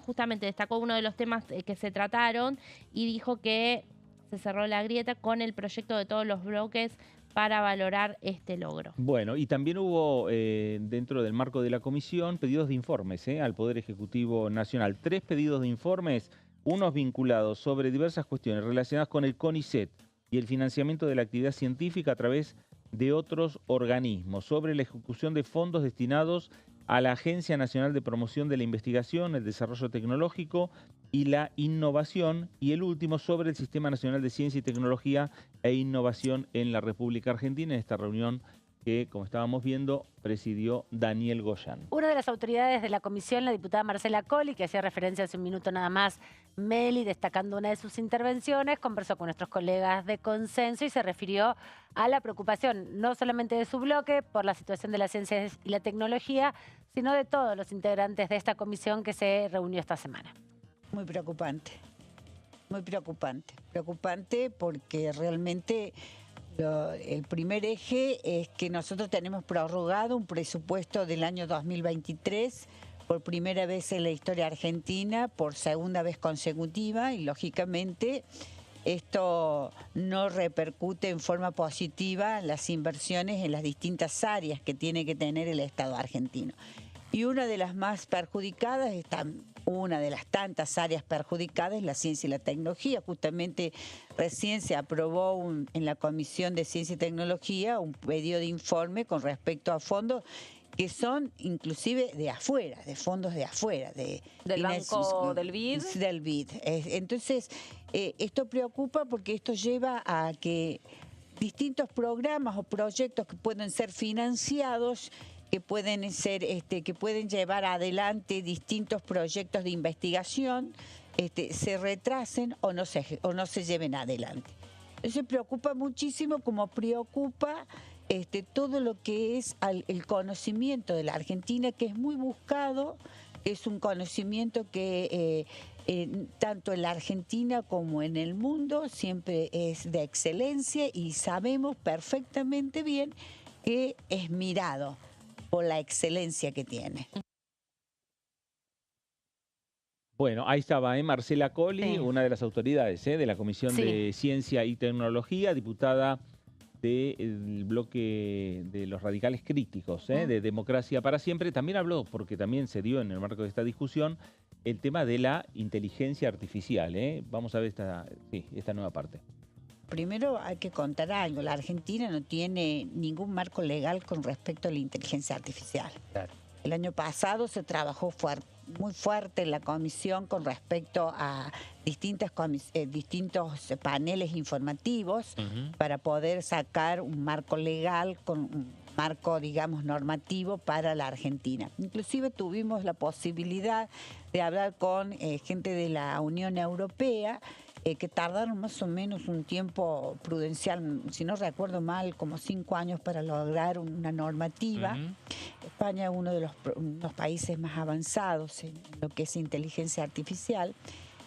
justamente destacó uno de los temas que se trataron y dijo que se cerró la grieta con el proyecto de todos los bloques para valorar este logro. Bueno, y también hubo, dentro del marco de la comisión, pedidos de informes al Poder Ejecutivo Nacional. 3 pedidos de informes, unos vinculados sobre diversas cuestiones relacionadas con el CONICET y el financiamiento de la actividad científica a través de otros organismos, sobre la ejecución de fondos destinados a la Agencia Nacional de Promoción de la Investigación, el Desarrollo Tecnológico y la Innovación, y el último sobre el Sistema Nacional de Ciencia y Tecnología e Innovación en la República Argentina, en esta reunión que, como estábamos viendo, presidió Daniel Goyan. Una de las autoridades de la comisión, la diputada Marcela Colli, que hacía referencia hace un minuto nada más, Meli, destacando una de sus intervenciones, conversó con nuestros colegas de Consenso y se refirió a la preocupación, no solamente de su bloque, por la situación de las ciencias y la tecnología, sino de todos los integrantes de esta comisión que se reunió esta semana. Muy preocupante, muy preocupante. Preocupante porque realmente... el primer eje es que nosotros tenemos prorrogado un presupuesto del año 2023 por primera vez en la historia argentina, por segunda vez consecutiva, y lógicamente esto no repercute en forma positiva en las inversiones en las distintas áreas que tiene que tener el Estado argentino. Y una de las más perjudicadas una de las tantas áreas perjudicadas es la ciencia y la tecnología. Justamente recién se aprobó en la Comisión de Ciencia y Tecnología un pedido de informe con respecto a fondos que son inclusive de afuera, de fondos de afuera. ¿Del banco del BID? Del BID. Entonces, esto preocupa porque esto lleva a que distintos programas o proyectos que pueden ser financiados, que pueden llevar adelante distintos proyectos de investigación, se retrasen o no se lleven adelante. Eso preocupa muchísimo, como preocupa todo lo que es el conocimiento de la Argentina, que es muy buscado, es un conocimiento que tanto en la Argentina como en el mundo siempre es de excelencia y sabemos perfectamente bien que es mirado por la excelencia que tiene. Bueno, ahí estaba Marcela Colli, una de las autoridades de la Comisión de Ciencia y Tecnología, diputada del bloque de los radicales críticos, de Democracia para Siempre. También habló, porque también se dio en el marco de esta discusión, el tema de la inteligencia artificial. Vamos a ver esta nueva parte. Primero hay que contar algo, la Argentina no tiene ningún marco legal con respecto a la inteligencia artificial. Claro. El año pasado se trabajó muy fuerte en la comisión con respecto a distintos paneles informativos para poder sacar un marco legal, con un marco, digamos, normativo para la Argentina. Inclusive tuvimos la posibilidad de hablar con gente de la Unión Europea, que tardaron más o menos un tiempo prudencial, si no recuerdo mal, como 5 años para lograr una normativa. España es uno de los países más avanzados en lo que es inteligencia artificial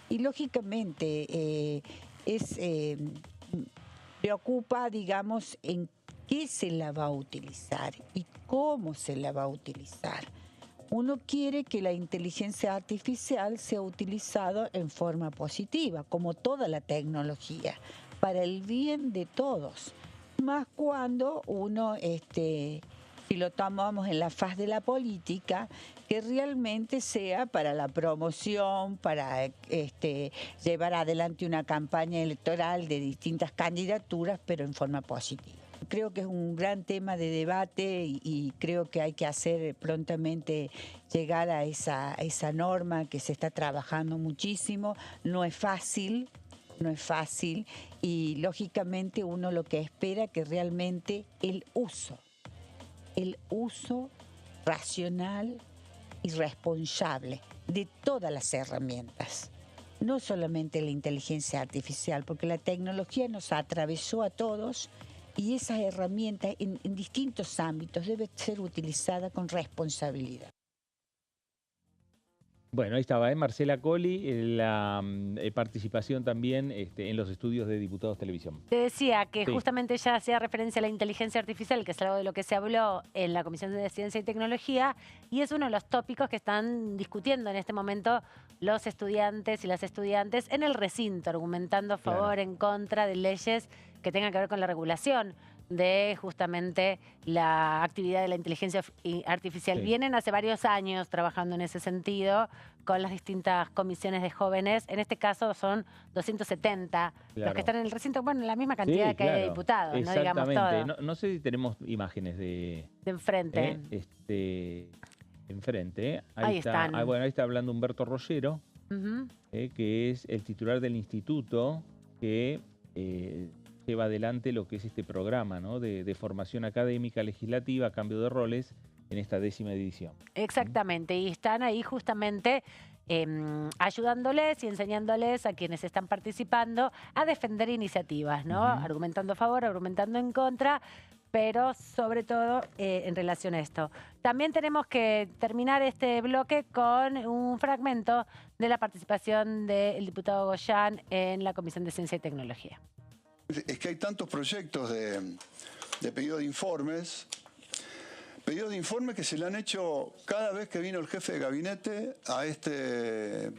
y lógicamente preocupa, digamos, en qué se la va a utilizar y cómo se la va a utilizar. Uno quiere que la inteligencia artificial sea utilizada en forma positiva, como toda la tecnología, para el bien de todos. Más cuando uno si lo tomamos en la faz de la política, que realmente sea para la promoción, para llevar adelante una campaña electoral de distintas candidaturas, pero en forma positiva. Creo que es un gran tema de debate y creo que hay que hacer prontamente llegar a esa norma que se está trabajando muchísimo. No es fácil y lógicamente uno lo que espera que realmente el uso racional y responsable de todas las herramientas. No solamente la inteligencia artificial, porque la tecnología nos atravesó a todos y esas herramientas en distintos ámbitos deben ser utilizadas con responsabilidad. Bueno, ahí estaba, Marcela Colli, la participación también en los estudios de Diputados Televisión. Te decía que Sí. justamente ya hacía referencia a la inteligencia artificial, que es algo de lo que se habló en la Comisión de Ciencia y Tecnología, y es uno de los tópicos que están discutiendo en este momento los estudiantes y las estudiantes en el recinto, argumentando a favor, en contra de leyes que tengan que ver con la regulación de justamente la actividad de la inteligencia artificial. Sí. Vienen hace varios años trabajando en ese sentido con las distintas comisiones de jóvenes. En este caso son 270 los que están en el recinto. Bueno, la misma cantidad que hay de diputados, no digamos todo. No sé si tenemos imágenes de enfrente. Enfrente. Ahí están. Bueno, ahí está hablando Humberto Rollero, que es el titular del instituto que lleva adelante lo que es este programa, ¿no? de formación académica legislativa, cambio de roles, en esta 10ª edición. Exactamente, y están ahí justamente ayudándoles y enseñándoles a quienes están participando a defender iniciativas, ¿no? Argumentando a favor, argumentando en contra, pero sobre todo en relación a esto. También tenemos que terminar este bloque con un fragmento de la participación del diputado Goyán en la Comisión de Ciencia y Tecnología. Es que hay tantos proyectos de pedido de informes que se le han hecho cada vez que vino el jefe de gabinete a este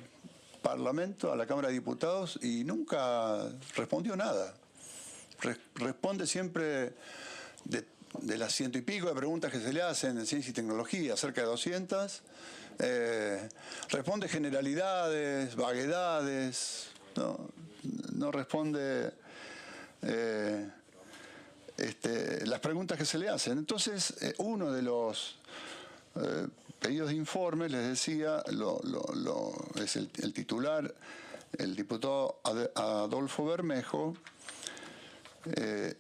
Parlamento, a la Cámara de Diputados, y nunca respondió nada. Responde siempre de las 100 y pico de preguntas que se le hacen en ciencia y tecnología, cerca de 200. Responde generalidades, vaguedades, no responde las preguntas que se le hacen. Entonces, uno de los pedidos de informe, les decía, es el titular, el diputado Adolfo Bermejo,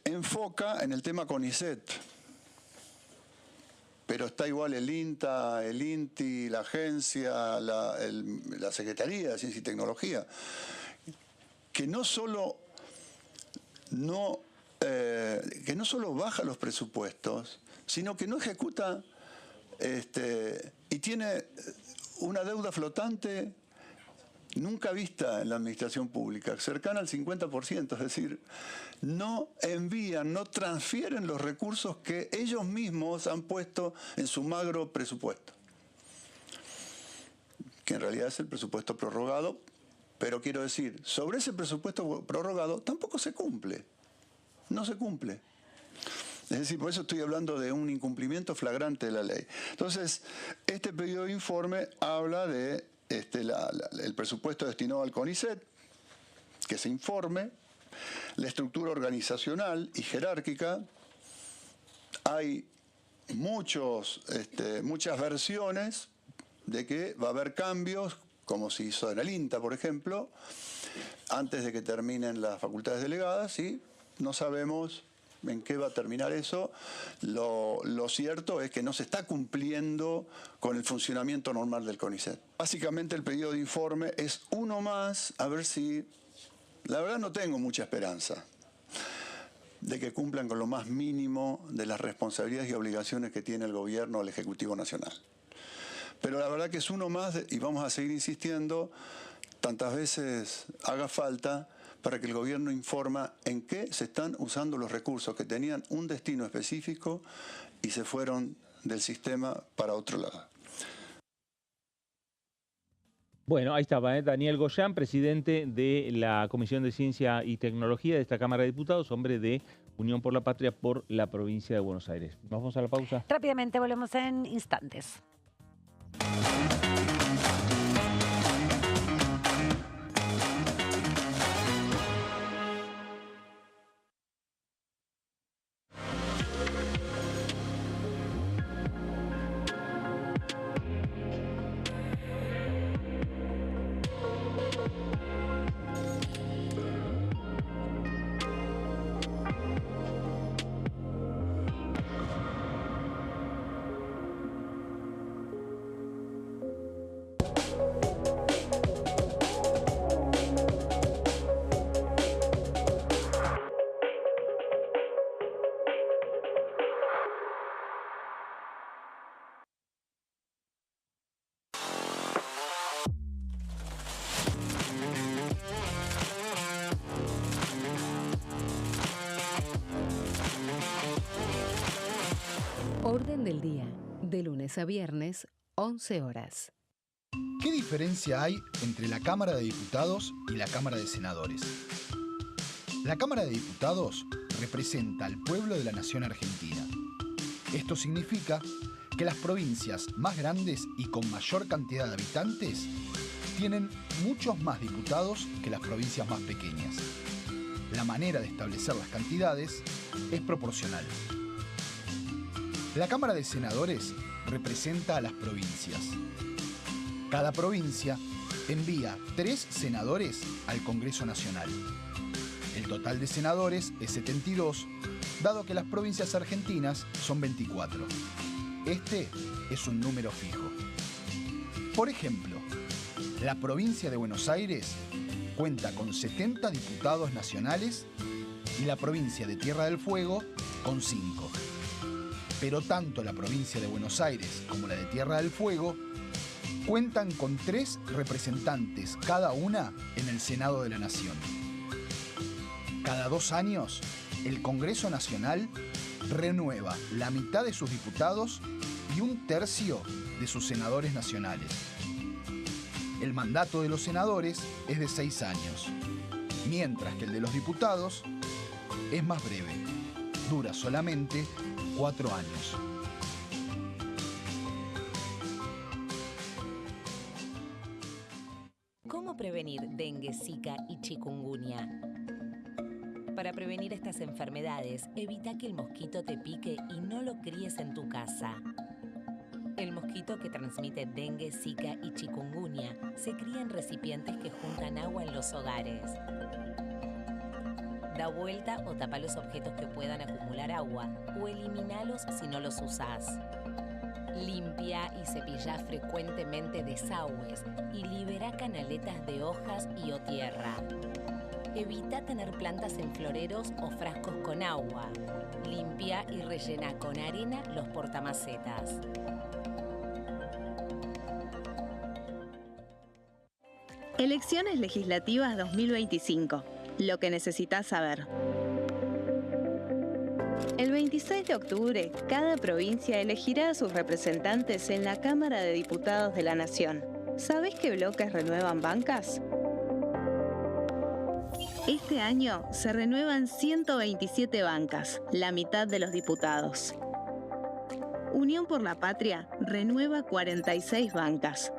enfoca en el tema CONICET. Pero está igual el INTA, el INTI, la agencia, la Secretaría de Ciencia y Tecnología, que no solo baja los presupuestos, sino que no ejecuta y tiene una deuda flotante nunca vista en la administración pública, cercana al 50%, es decir, no envían, no transfieren los recursos que ellos mismos han puesto en su magro presupuesto, que en realidad es el presupuesto prorrogado. Pero quiero decir, sobre ese presupuesto prorrogado tampoco se cumple. No se cumple. Es decir, por eso estoy hablando de un incumplimiento flagrante de la ley. Entonces, este pedido de informe habla de el presupuesto destinado al CONICET, que se informe, la estructura organizacional y jerárquica. Hay muchas versiones de que va a haber cambios, como se hizo en el INTA, por ejemplo, antes de que terminen las facultades delegadas, y no sabemos en qué va a terminar eso. Lo cierto es que no se está cumpliendo con el funcionamiento normal del CONICET. Básicamente el pedido de informe es uno más, a ver si... La verdad no tengo mucha esperanza de que cumplan con lo más mínimo de las responsabilidades y obligaciones que tiene el gobierno o el Ejecutivo Nacional. Pero la verdad que es uno más y vamos a seguir insistiendo tantas veces haga falta para que el gobierno informa en qué se están usando los recursos que tenían un destino específico y se fueron del sistema para otro lado. Bueno, ahí estaba, Daniel Goyán, presidente de la Comisión de Ciencia y Tecnología de esta Cámara de Diputados, hombre de Unión por la Patria por la provincia de Buenos Aires. Vamos a la pausa. Rápidamente volvemos en instantes. Orden del día, de lunes a viernes, 11 horas. ¿Qué diferencia hay entre la Cámara de Diputados y la Cámara de Senadores? La Cámara de Diputados representa al pueblo de la nación argentina. Esto significa que las provincias más grandes y con mayor cantidad de habitantes tienen muchos más diputados que las provincias más pequeñas. La manera de establecer las cantidades es proporcional. La Cámara de Senadores representa a las provincias. Cada provincia envía 3 senadores al Congreso Nacional. El total de senadores es 72, dado que las provincias argentinas son 24. Este es un número fijo. Por ejemplo, la provincia de Buenos Aires cuenta con 70 diputados nacionales y la provincia de Tierra del Fuego con 5. Pero tanto la provincia de Buenos Aires como la de Tierra del Fuego cuentan con 3 representantes cada una en el Senado de la Nación. Cada 2 años, el Congreso Nacional renueva la mitad de sus diputados y 1/3 de sus senadores nacionales. El mandato de los senadores es de 6 años, mientras que el de los diputados es más breve, dura solamente 4 años. ¿Cómo prevenir dengue, zika y chikungunya? Para prevenir estas enfermedades, evita que el mosquito te pique y no lo críes en tu casa. El mosquito que transmite dengue, zika y chikungunya se cría en recipientes que juntan agua en los hogares. Da vuelta o tapa los objetos que puedan acumular agua o eliminalos si no los usás. Limpia y cepilla frecuentemente desagües y libera canaletas de hojas y o tierra. Evita tener plantas en floreros o frascos con agua. Limpia y rellena con arena los portamacetas. Elecciones legislativas 2025. Lo que necesitas saber. El 26 de octubre, cada provincia elegirá a sus representantes en la Cámara de Diputados de la Nación. ¿Sabés qué bloques renuevan bancas? Este año se renuevan 127 bancas, la mitad de los diputados. Unión por la Patria renueva 46 bancas.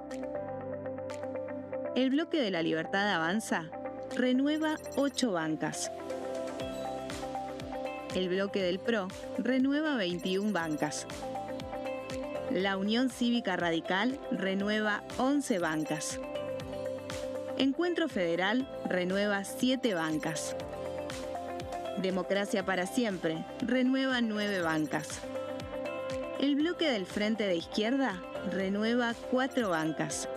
El Bloque de la Libertad Avanza renueva 8 bancas. El Bloque del PRO renueva 21 bancas. La Unión Cívica Radical renueva 11 bancas. Encuentro Federal renueva 7 bancas. Democracia para Siempre renueva 9 bancas. El Bloque del Frente de Izquierda renueva 4 bancas.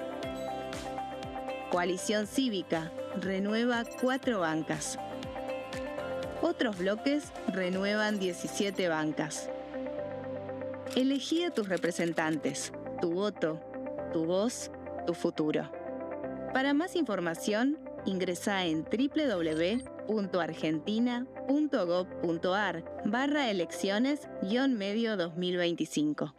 Coalición Cívica renueva 4 bancas. Otros bloques renuevan 17 bancas. Elegí a tus representantes, tu voto, tu voz, tu futuro. Para más información, ingresá en www.argentina.gov.ar/elecciones-medio 2025.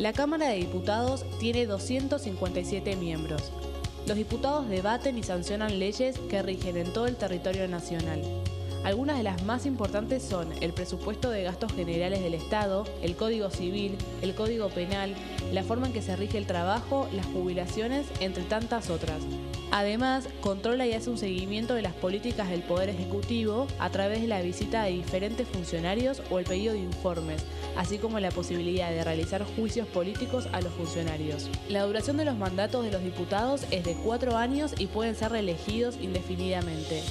La Cámara de Diputados tiene 257 miembros. Los diputados debaten y sancionan leyes que rigen en todo el territorio nacional. Algunas de las más importantes son el presupuesto de gastos generales del Estado, el Código Civil, el Código Penal, la forma en que se rige el trabajo, las jubilaciones, entre tantas otras. Además, controla y hace un seguimiento de las políticas del Poder Ejecutivo a través de la visita de diferentes funcionarios o el pedido de informes, así como la posibilidad de realizar juicios políticos a los funcionarios. La duración de los mandatos de los diputados es de 4 años y pueden ser reelegidos indefinidamente.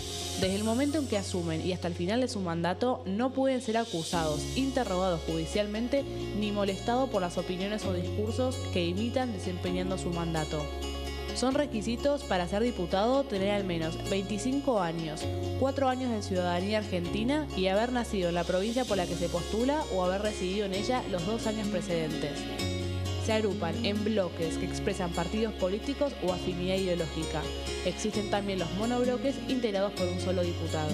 Desde el momento en que asumen y hasta el final de su mandato, no pueden ser acusados, interrogados judicialmente ni molestados por las opiniones o discursos que imitan desempeñando su mandato. Son requisitos para ser diputado tener al menos 25 años, 4 años de ciudadanía argentina y haber nacido en la provincia por la que se postula o haber residido en ella los 2 años precedentes. Se agrupan en bloques que expresan partidos políticos o afinidad ideológica. Existen también los monobloques integrados por un solo diputado.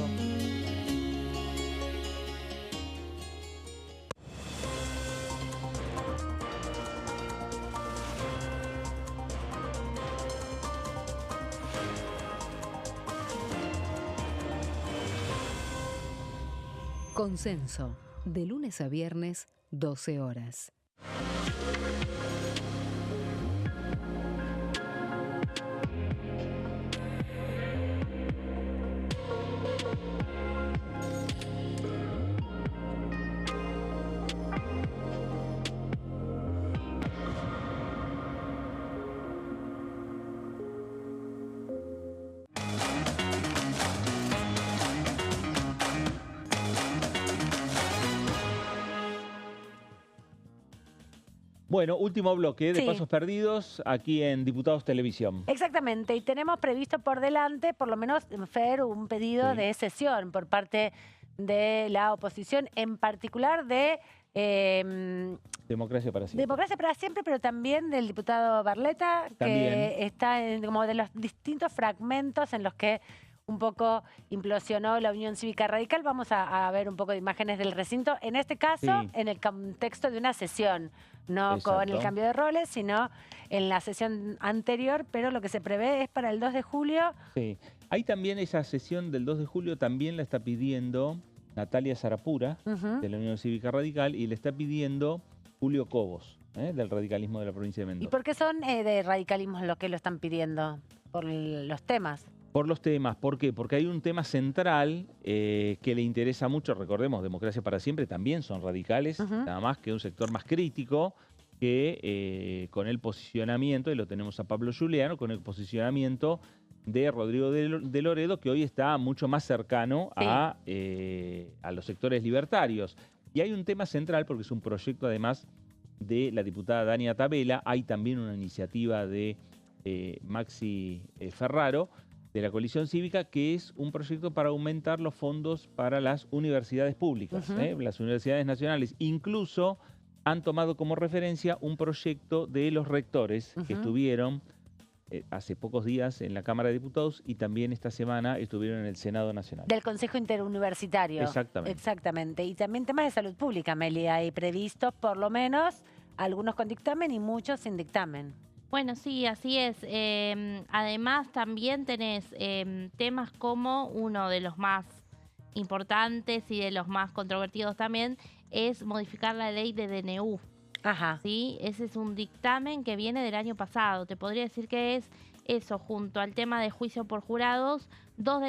Consenso, de lunes a viernes, 12 horas. Bueno, último bloque de Sí. Pasos Perdidos aquí en Diputados Televisión. Exactamente, y tenemos previsto por delante, por lo menos, Fer, un pedido Sí. de sesión por parte de la oposición, en particular de Democracia para siempre. Democracia para Siempre, pero también del diputado Barletta, También. que está en como de los distintos fragmentos en los que un poco implosionó la Unión Cívica Radical. Vamos a ver un poco de imágenes del recinto, en este caso, Sí. en el contexto de una sesión, no con el Exacto. cambio de roles, sino en la sesión anterior, pero lo que se prevé es para el 2 de julio. Sí. Hay también esa sesión del 2 de julio, también la está pidiendo Natalia Sarapura, Ujú. de la Unión Cívica Radical, y le está pidiendo Julio Cobos, del radicalismo de la provincia de ¿Y Mendoza. por qué son de radicalismo los que lo están pidiendo? Por los temas. Por los temas, ¿por qué? Porque hay un tema central que le interesa mucho, recordemos, Democracia para Siempre también son radicales, Ujú. nada más que un sector más crítico que con el posicionamiento, y lo tenemos a Pablo Giuliano, con el posicionamiento de Rodrigo de Loredo, que hoy está mucho más cercano Sí. a los sectores libertarios. Y hay un tema central, porque es un proyecto además de la diputada Dania Tabela, hay también una iniciativa de Maxi Ferraro, de la coalición cívica, que es un proyecto para aumentar los fondos para las universidades públicas, Ujú. las universidades nacionales. Incluso han tomado como referencia un proyecto de los rectores que Ujú. estuvieron hace pocos días en la Cámara de Diputados y también esta semana estuvieron en el Senado Nacional. Del Consejo Interuniversitario. Exactamente. Exactamente. Y también temas de salud pública, Meli, hay previstos por lo menos algunos con dictamen y muchos sin dictamen. Bueno, sí, así es. Además, también tenés temas como uno de los más importantes y de los más controvertidos también es modificar la ley de DNU. Ajá. ¿Sí? Ese es un dictamen que viene del año pasado. Te podría decir que es eso, junto al tema de juicio por jurados, dos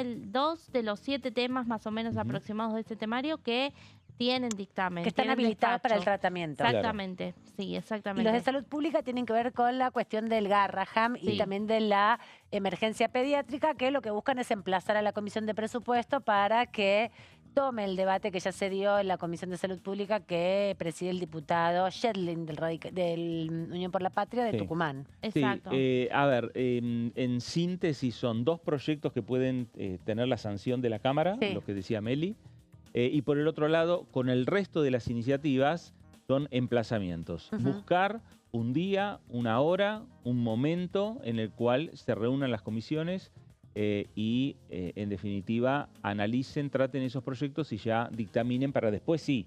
de los 7 temas más o menos aproximados de este temario que tienen dictamen. Que están tienen habilitados para el despacho. tratamiento. Exactamente, sí, Y exactamente. los de salud pública tienen que ver con la cuestión del Garraham y Sí. también de la emergencia pediátrica, que lo que buscan es emplazar a la Comisión de Presupuesto para que tome el debate que ya se dio en la Comisión de Salud Pública que preside el diputado Shedlin del Unión por la Patria de Sí. Tucumán. Exacto. Sí, a ver, en síntesis son 2 proyectos que pueden tener la sanción de la Cámara, Sí. lo que decía Meli, y por el otro lado, con el resto de las iniciativas, son emplazamientos. Ujú. Buscar un día, una hora, un momento en el cual se reúnan las comisiones y, en definitiva, analicen, traten esos proyectos y ya dictaminen para después sí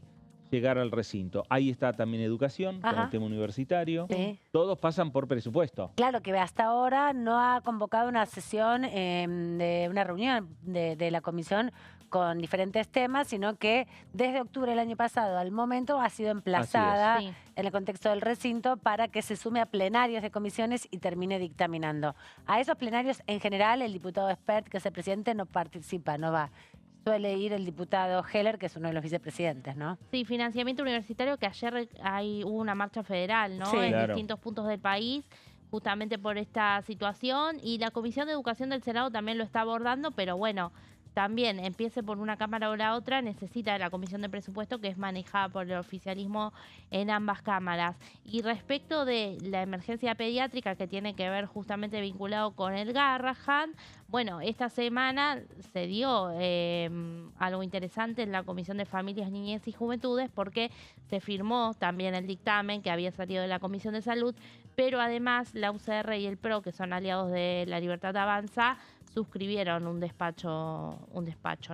llegar al recinto. Ahí está también educación, con el tema universitario. Sí. Todos pasan por presupuesto. Claro, que hasta ahora no ha convocado una sesión de una reunión de la comisión con diferentes temas, sino que desde octubre del año pasado al momento ha sido emplazada en el contexto del recinto para que se sume a plenarios de comisiones y termine dictaminando. A esos plenarios, en general, el diputado Espert, que es el presidente, no participa, no va. Suele ir el diputado Heller, que es uno de los vicepresidentes, ¿no? Sí, financiamiento universitario, que ayer hubo una marcha federal, ¿no? Sí, en distintos puntos del país, justamente por esta situación. Y la Comisión de Educación del Senado también lo está abordando, pero bueno, también empiece por una cámara o la otra, necesita de la Comisión de Presupuesto, que es manejada por el oficialismo en ambas cámaras. Y respecto de la emergencia pediátrica, que tiene que ver justamente vinculado con el Garrahan, bueno, esta semana se dio algo interesante en la Comisión de Familias, Niñez y Juventudes, porque se firmó también el dictamen que había salido de la Comisión de Salud, pero además la UCR y el PRO, que son aliados de La Libertad Avanza, suscribieron un despacho,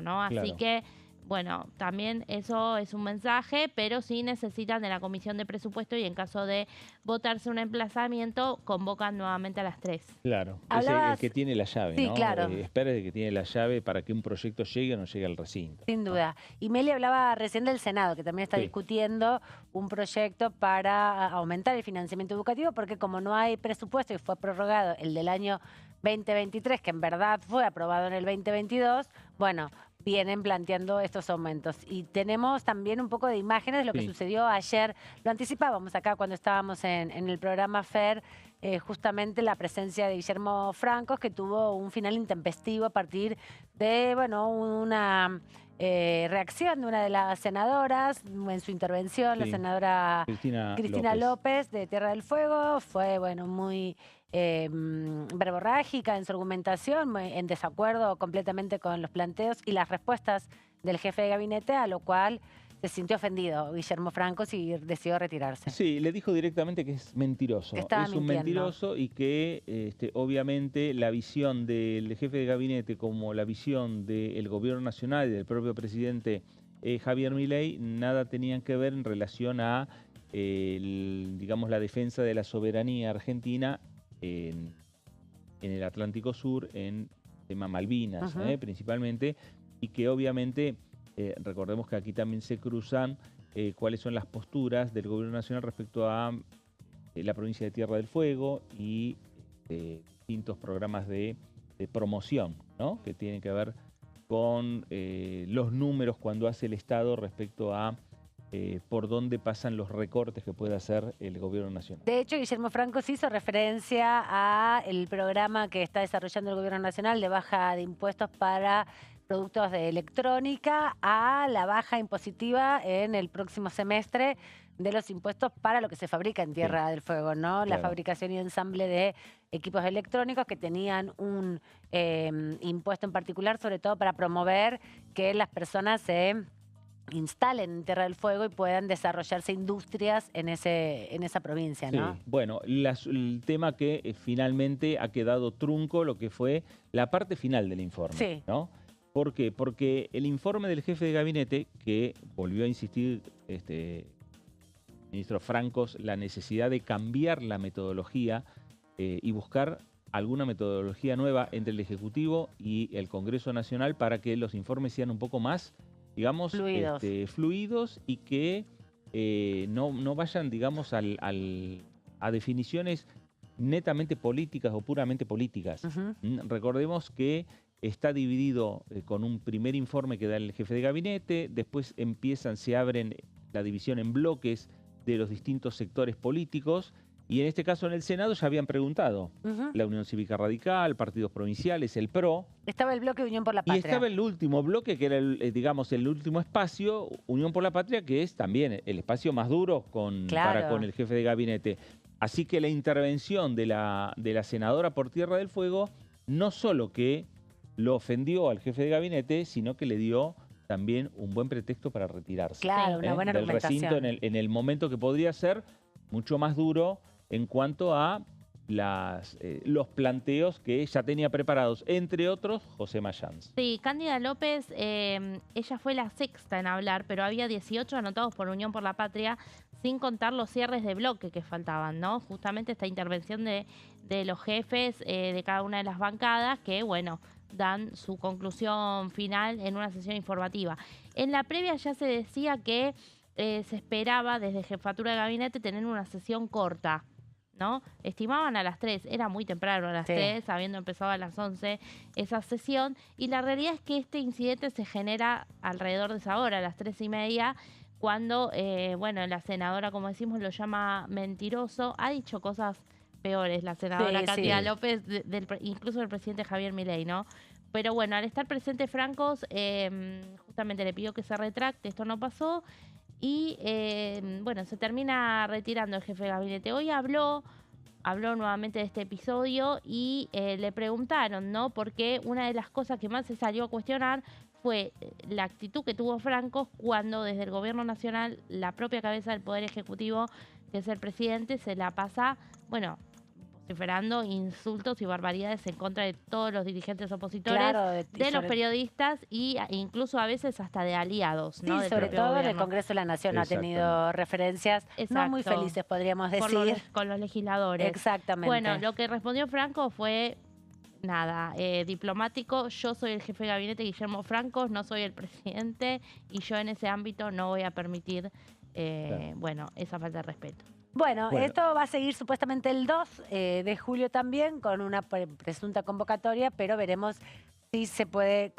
¿no? Así Claro. que, bueno, también eso es un mensaje, pero sí necesitan de la Comisión de Presupuesto y en caso de votarse un emplazamiento, convocan nuevamente a las 3. Claro, Hablabas- es el que tiene la llave, Sí, ¿no? claro. Espera el que tiene la llave para que un proyecto llegue o no llegue al recinto. Sin duda. Y Meli hablaba recién del Senado, que también está Sí. discutiendo un proyecto para aumentar el financiamiento educativo, porque como no hay presupuesto y fue prorrogado el del año 2023, que en verdad fue aprobado en el 2022, bueno, vienen planteando estos aumentos. Y tenemos también un poco de imágenes de lo que Sí. sucedió ayer. Lo anticipábamos acá cuando estábamos en el programa FER, justamente la presencia de Guillermo Francos, que tuvo un final intempestivo a partir de, bueno, una reacción de una de las senadoras en su intervención, la Sí. senadora Cristina López de Tierra del Fuego. Fue, bueno, muy verborrágica en su argumentación, en desacuerdo completamente con los planteos y las respuestas del jefe de gabinete, a lo cual se sintió ofendido Guillermo Francos y decidió retirarse. Sí, le dijo directamente que es mentiroso. Que estaba Es un mintiendo. mentiroso y que obviamente la visión del jefe de gabinete como la visión del gobierno nacional y del propio presidente Javier Milei nada tenían que ver en relación a digamos, la defensa de la soberanía argentina en el Atlántico Sur, en tema Malvinas, principalmente, y que obviamente recordemos que aquí también se cruzan cuáles son las posturas del gobierno nacional respecto a la provincia de Tierra del Fuego y distintos programas de promoción, ¿no? Que tienen que ver con los números cuando hace el Estado respecto a por dónde pasan los recortes que puede hacer el gobierno nacional. De hecho, Guillermo Francos hizo referencia a el programa que está desarrollando el gobierno nacional de baja de impuestos para productos de electrónica, a la baja impositiva en el próximo semestre de los impuestos para lo que se fabrica en Tierra del Fuego, ¿no? La fabricación y ensamble de equipos electrónicos que tenían un impuesto en particular, sobre todo para promover que las personas se instalen en Tierra del Fuego y puedan desarrollarse industrias en esa provincia, ¿no? Sí. Bueno, el tema que finalmente ha quedado trunco, lo que fue la parte final del informe, ¿no? ¿Por qué? Porque el informe del jefe de gabinete, que volvió a insistir ministro Francos, la necesidad de cambiar la metodología y buscar alguna metodología nueva entre el Ejecutivo y el Congreso Nacional para que los informes sean un poco más, digamos, fluidos y que no vayan, digamos, a definiciones netamente políticas o puramente políticas. Recordemos que está dividido con un primer informe que da el jefe de gabinete, después se abren la división en bloques de los distintos sectores políticos, y en este caso en el Senado ya habían preguntado la Unión Cívica Radical, partidos provinciales, el PRO. Estaba el bloque de Unión por la Patria. Y estaba el último bloque, que era, digamos, el último espacio, Unión por la Patria, que es también el espacio más duro para con el jefe de gabinete. Así que la intervención de la senadora por Tierra del Fuego no solo que lo ofendió al jefe de gabinete, sino que le dio también un buen pretexto para retirarse. Claro, una buena del recinto argumentación. en el momento que podría ser mucho más duro en cuanto a los planteos que ya tenía preparados, entre otros José Mayans. Sí, Cándida López, ella fue la sexta en hablar, pero había 18 anotados por Unión por la Patria, sin contar los cierres de bloque que faltaban, ¿no? Justamente esta intervención de los jefes de cada una de las bancadas que, bueno, dan su conclusión final en una sesión informativa. En la previa ya se decía que se esperaba desde Jefatura de Gabinete tener una sesión corta, ¿no? Estimaban a las 3, era muy temprano a las 3, habiendo empezado a las 11 esa sesión, y la realidad es que este incidente se genera alrededor de esa hora, a las 3:30, cuando, bueno, la senadora, como decimos, lo llama mentiroso. Ha dicho cosas peores la senadora Cándida López, incluso del presidente Javier Milei, ¿no? Pero bueno, al estar presente Francos, justamente le pidió que se retracte, esto no pasó, y bueno, se termina retirando el jefe de gabinete. Hoy habló nuevamente de este episodio y le preguntaron, ¿no? Porque una de las cosas que más se salió a cuestionar fue la actitud que tuvo Francos cuando desde el gobierno nacional la propia cabeza del Poder Ejecutivo, que es el presidente, se la pasa, bueno, vociferando insultos y barbaridades en contra de todos los dirigentes opositores, de los periodistas e incluso a veces hasta de aliados, ¿no? Sí, sobre todo en el Congreso de la Nación ha tenido referencias no muy felices, podríamos decir. Con los legisladores. Exactamente. Bueno, lo que respondió Franco fue nada, diplomático. Yo soy el jefe de gabinete, Guillermo Francos, no soy el presidente, y yo en ese ámbito no voy a permitir, bueno, esa falta de respeto. Bueno, esto va a seguir supuestamente el 2 de julio también con una presunta convocatoria, pero veremos si se puede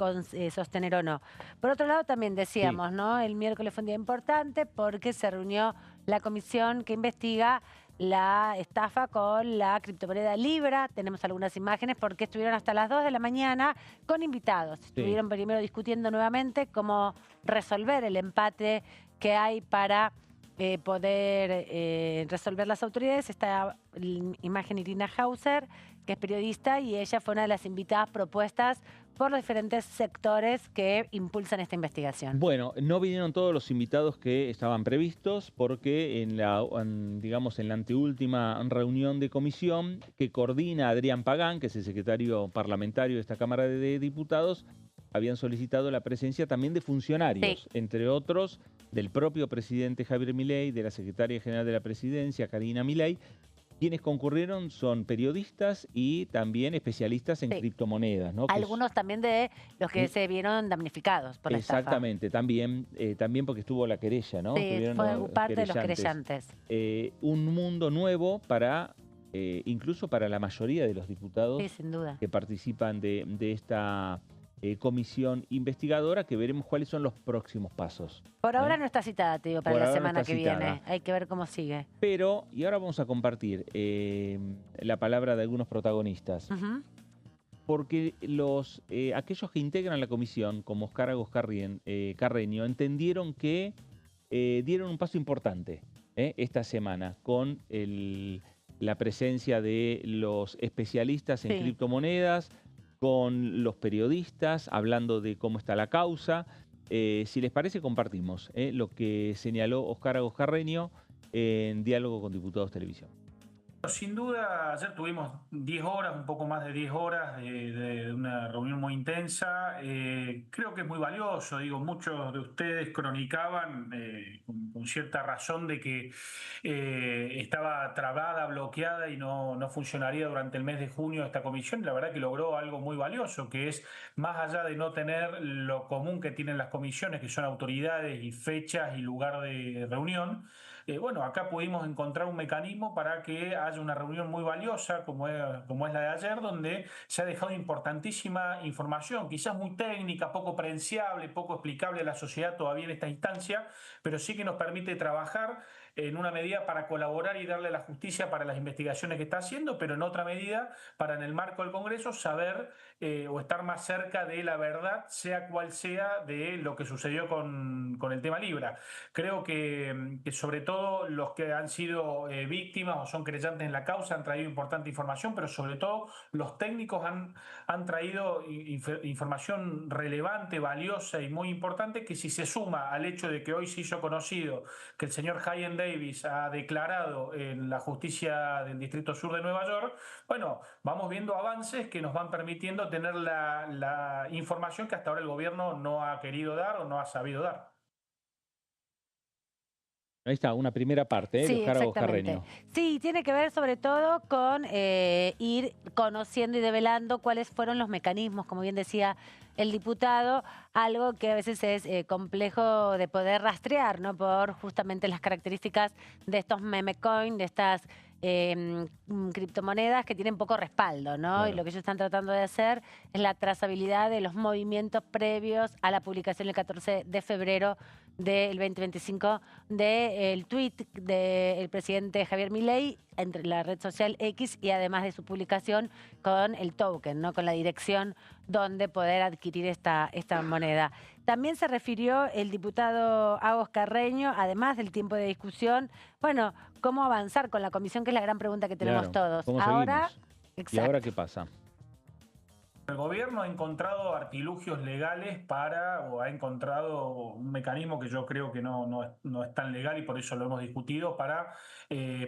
sostener o no. Por otro lado, también decíamos, ¿no? El miércoles fue un día importante porque se reunió la comisión que investiga la estafa con la criptomoneda Libra. Tenemos algunas imágenes porque estuvieron hasta las 2 de la mañana con invitados. Estuvieron primero discutiendo nuevamente cómo resolver el empate que hay para poder resolver las autoridades. Esta imagen Irina Hauser, que es periodista, y ella fue una de las invitadas propuestas por los diferentes sectores que impulsan esta investigación. Bueno, no vinieron todos los invitados que estaban previstos porque digamos, en la anteúltima reunión de comisión que coordina Adrián Pagán, que es el secretario parlamentario de esta Cámara de Diputados, habían solicitado la presencia también de funcionarios, entre otros del propio presidente Javier Milei, de la secretaria general de la presidencia, Karina Milei. Quienes concurrieron son periodistas y también especialistas en criptomonedas, ¿no? Algunos también de los que se vieron damnificados por la estafa. Exactamente, también porque estuvo la querella, ¿no? Sí, fue parte de los querellantes. Un mundo nuevo para, incluso para la mayoría de los diputados sin duda, que participan de esta comisión investigadora, que veremos cuáles son los próximos pasos. Por ahora no está citada, te digo, para la semana que viene. Hay que ver cómo sigue. Pero, y ahora vamos a compartir la palabra de algunos protagonistas. Porque aquellos que integran la comisión, como Oscar Agos Carreño, entendieron que dieron un paso importante esta semana con la presencia de los especialistas en criptomonedas, con los periodistas, hablando de cómo está la causa. Si les parece, compartimos lo que señaló Oscar Agos Carreño en diálogo con Diputados Televisión. Sin duda, ayer tuvimos 10 horas, un poco más de 10 horas de una reunión muy intensa. Creo que es muy valioso. Digo, muchos de ustedes cronicaban con cierta razón de que estaba trabada, bloqueada y no funcionaría durante el mes de junio esta comisión. La verdad que logró algo muy valioso, que es, más allá de no tener lo común que tienen las comisiones, que son autoridades y fechas y lugar de reunión, bueno, acá pudimos encontrar un mecanismo para que haya una reunión muy valiosa como es la de ayer, donde se ha dejado importantísima información, quizás muy técnica, poco presenciable, poco explicable a la sociedad todavía en esta instancia, pero sí que nos permite trabajar en una medida para colaborar y darle la justicia para las investigaciones que está haciendo, pero en otra medida para, en el marco del Congreso, saber o estar más cerca de la verdad, sea cual sea, de lo que sucedió con el tema Libra. Creo que sobre todo los que han sido víctimas o son creyentes en la causa han traído importante información, pero sobre todo los técnicos han traído información relevante, valiosa y muy importante, que si se suma al hecho de que hoy se hizo conocido que el señor Hayden Davis ha declarado en la justicia del Distrito Sur de Nueva York, bueno, vamos viendo avances que nos van permitiendo tener la información que hasta ahora el gobierno no ha querido dar o no ha sabido dar. Ahí está, una primera parte de Oscar Agos Carreño. Sí, tiene que ver sobre todo con ir conociendo y develando cuáles fueron los mecanismos, como bien decía el diputado, algo que a veces es complejo de poder rastrear, ¿no? Por justamente las características de estos meme coin, de estas criptomonedas que tienen poco respaldo, ¿no? Claro. Y lo que ellos están tratando de hacer es la trazabilidad de los movimientos previos a la publicación el 14 de febrero del 2025 del tuit del presidente Javier Milei entre la red social X y además de su publicación con el token, ¿no? Con la dirección donde poder adquirir esta moneda. También se refirió el diputado Agos Carreño, además del tiempo de discusión, bueno, cómo avanzar con la comisión, que es la gran pregunta que tenemos todos. Ahora, ¿y ahora qué pasa? El gobierno ha encontrado artilugios legales o ha encontrado un mecanismo que yo creo que no es tan legal y por eso lo hemos discutido, para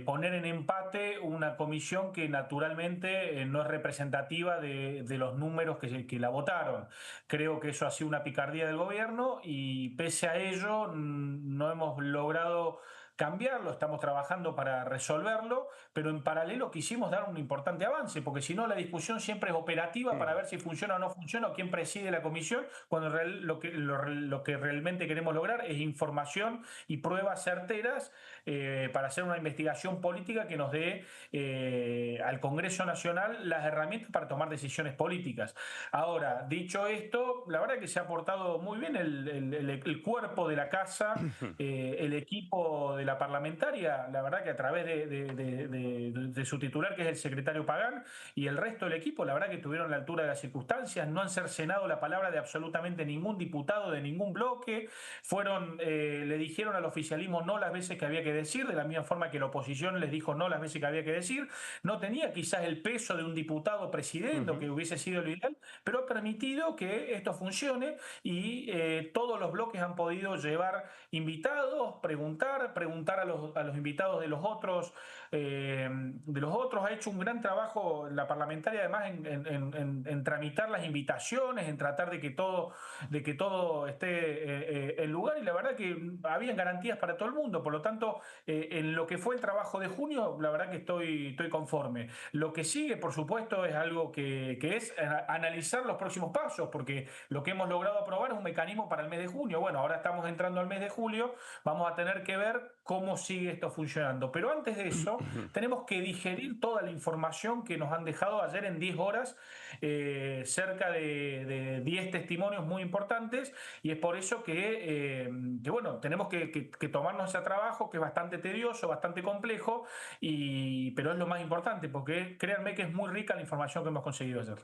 poner en empate una comisión que naturalmente no es representativa de los números que la votaron. Creo que eso ha sido una picardía del gobierno y pese a ello no hemos logrado cambiarlo, estamos trabajando para resolverlo, pero en paralelo quisimos dar un importante avance, porque si no la discusión siempre es operativa para ver si funciona o no funciona, o quién preside la comisión, cuando lo que realmente queremos lograr es información y pruebas certeras para hacer una investigación política que nos dé al Congreso Nacional las herramientas para tomar decisiones políticas. Ahora, dicho esto, la verdad que se ha portado muy bien el cuerpo de la casa, el equipo de la parlamentaria, la verdad que a través de su titular, que es el secretario Pagán, y el resto del equipo, la verdad que estuvieron a la altura de las circunstancias, no han cercenado la palabra de absolutamente ningún diputado de ningún bloque, le dijeron al oficialismo no las veces que había que decir, de la misma forma que la oposición les dijo no las veces que había que decir, no tenía quizás el peso de un diputado presidente, que hubiese sido lo ideal, pero ha permitido que esto funcione y todos los bloques han podido llevar invitados, preguntar a los invitados de los otros, ha hecho un gran trabajo la parlamentaria además en tramitar las invitaciones, en tratar de que todo esté en lugar, y la verdad que habían garantías para todo el mundo, por lo tanto en lo que fue el trabajo de junio, la verdad que estoy conforme. Lo que sigue, por supuesto, es algo que es analizar los próximos pasos, porque lo que hemos logrado aprobar es un mecanismo para el mes de junio. Bueno, ahora estamos entrando al mes de julio, vamos a tener que ver cómo sigue esto funcionando. Pero antes de eso, tenemos que digerir toda la información que nos han dejado ayer en 10 horas, cerca de 10 testimonios muy importantes, y es por eso que bueno, tenemos que tomarnos ese trabajo, que es bastante tedioso, bastante complejo, pero es lo más importante, porque créanme que es muy rica la información que hemos conseguido ayer.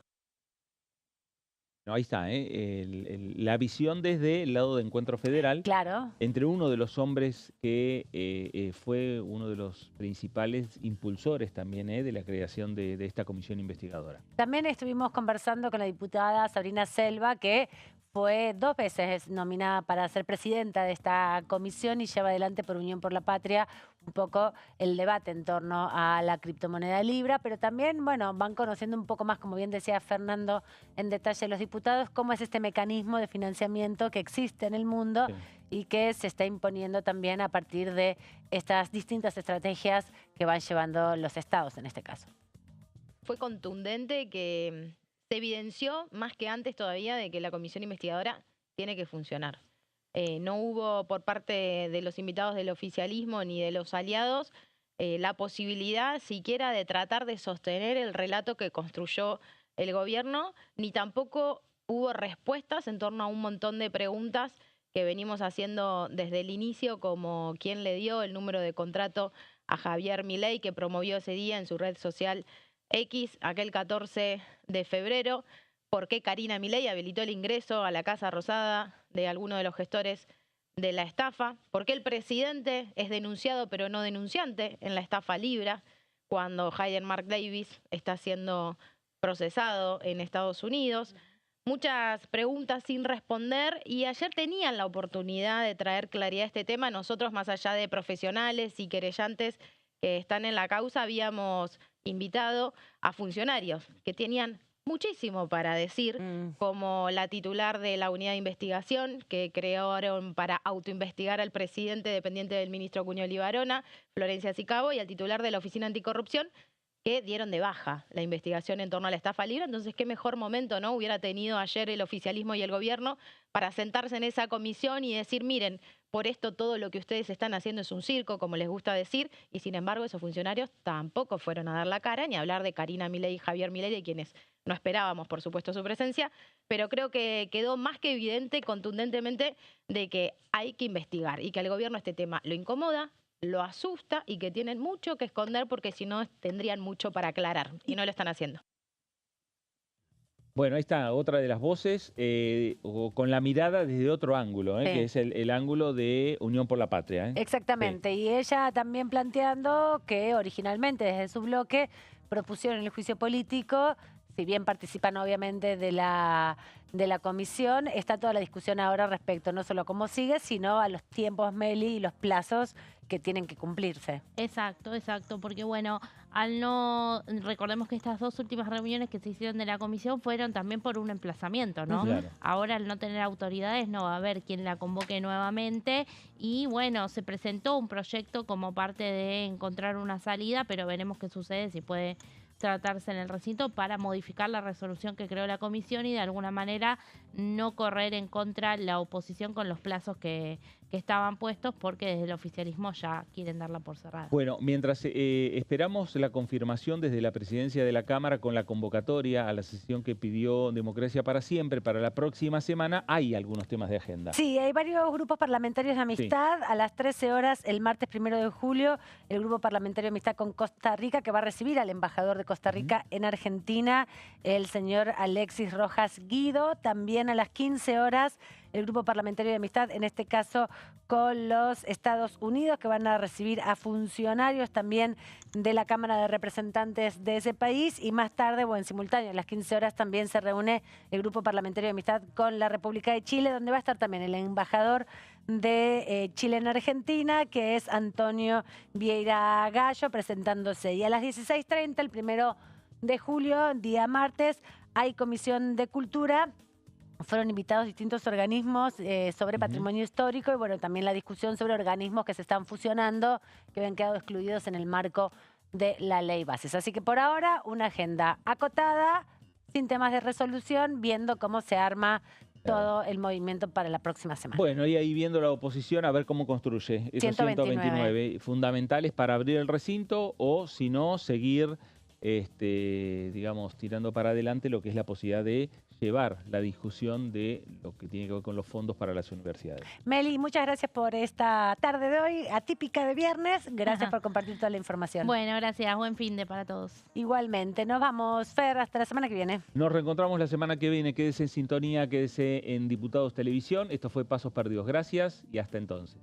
No, ahí está, la visión desde el lado de Encuentro Federal, claro, entre uno de los hombres que fue uno de los principales impulsores también de la creación de esta comisión investigadora. También estuvimos conversando con la diputada Sabrina Selva, que fue 2 veces nominada para ser presidenta de esta comisión y lleva adelante por Unión por la Patria un poco el debate en torno a la criptomoneda Libra, pero también, bueno, van conociendo un poco más, como bien decía Fernando, en detalle los diputados, cómo es este mecanismo de financiamiento que existe en el mundo y que se está imponiendo también a partir de estas distintas estrategias que van llevando los estados en este caso. Fue contundente que se evidenció más que antes todavía de que la comisión investigadora tiene que funcionar. No hubo por parte de los invitados del oficialismo ni de los aliados la posibilidad siquiera de tratar de sostener el relato que construyó el gobierno, ni tampoco hubo respuestas en torno a un montón de preguntas que venimos haciendo desde el inicio, como quién le dio el número de contrato a Javier Milei, que promovió ese día en su red social X, aquel 14 de febrero, por qué Karina Milei habilitó el ingreso a la Casa Rosada de alguno de los gestores de la estafa, por qué el presidente es denunciado pero no denunciante en la estafa Libra, cuando Mark Davis está siendo procesado en Estados Unidos, muchas preguntas sin responder y ayer tenían la oportunidad de traer claridad a este tema. Nosotros, más allá de profesionales y querellantes que están en la causa, habíamos invitado a funcionarios que tenían muchísimo para decir, como la titular de la unidad de investigación que crearon para autoinvestigar al presidente dependiente del ministro Cuño Libarona, Florencia Sicabo, y al titular de la Oficina Anticorrupción, que dieron de baja la investigación en torno a la estafa libre. Entonces, qué mejor momento, ¿no? Hubiera tenido ayer el oficialismo y el gobierno para sentarse en esa comisión y decir, miren, por esto todo lo que ustedes están haciendo es un circo, como les gusta decir, y sin embargo esos funcionarios tampoco fueron a dar la cara, ni a hablar de Karina Milei y Javier Milei, de quienes no esperábamos, por supuesto, su presencia, pero creo que quedó más que evidente, contundentemente, de que hay que investigar y que al gobierno este tema lo incomoda, lo asusta y que tienen mucho que esconder porque si no tendrían mucho para aclarar y no lo están haciendo. Bueno, ahí está otra de las voces con la mirada desde otro ángulo, Sí. que es el ángulo de Unión por la Patria. Exactamente, y ella también planteando que originalmente desde su bloque propusieron el juicio político, si bien participan obviamente de la comisión, está toda la discusión ahora respecto no solo a cómo sigue, sino a los tiempos, Meli, y los plazos que tienen que cumplirse. Exacto, exacto, porque bueno, recordemos que estas dos últimas reuniones que se hicieron de la comisión fueron también por un emplazamiento, ¿no? Claro. Ahora al no tener autoridades no va a haber quien la convoque nuevamente y bueno, se presentó un proyecto como parte de encontrar una salida, pero veremos qué sucede, si puede tratarse en el recinto para modificar la resolución que creó la comisión y de alguna manera no correr en contra la oposición con los plazos que estaban puestos, porque desde el oficialismo ya quieren darla por cerrada. Bueno, mientras esperamos la confirmación desde la presidencia de la Cámara con la convocatoria a la sesión que pidió Democracia para Siempre para la próxima semana, hay algunos temas de agenda. Sí, hay varios grupos parlamentarios de amistad. Sí. A las 13 horas, el martes 1 de julio, el Grupo Parlamentario de Amistad con Costa Rica, que va a recibir al embajador de Costa Rica en Argentina, el señor Alexis Rojas Guido. También a las 15 horas, el Grupo Parlamentario de Amistad, en este caso con los Estados Unidos, que van a recibir a funcionarios también de la Cámara de Representantes de ese país. Y más tarde, o en simultáneo, a las 15 horas también se reúne el Grupo Parlamentario de Amistad con la República de Chile, donde va a estar también el embajador de Chile en Argentina, que es Antonio Vieira Gallo, presentándose. Y a las 16:30, el 1 de julio, día martes, hay Comisión de Cultura. Fueron invitados distintos organismos sobre patrimonio histórico y bueno, también la discusión sobre organismos que se están fusionando, que habían quedado excluidos en el marco de la ley bases. Así que por ahora, una agenda acotada, sin temas de resolución, viendo cómo se arma todo el movimiento para la próxima semana. Bueno, y ahí viendo la oposición a ver cómo construye esos 129 fundamentales para abrir el recinto o, si no, seguir digamos, tirando para adelante lo que es la posibilidad de llevar la discusión de lo que tiene que ver con los fondos para las universidades. Meli, muchas gracias por esta tarde de hoy, atípica de viernes. Gracias por compartir toda la información. Bueno, gracias. Buen fin de para todos. Igualmente. Nos vamos, Fer, hasta la semana que viene. Nos reencontramos la semana que viene. Quédese en sintonía, quédese en Diputados Televisión. Esto fue Pasos Perdidos. Gracias y hasta entonces.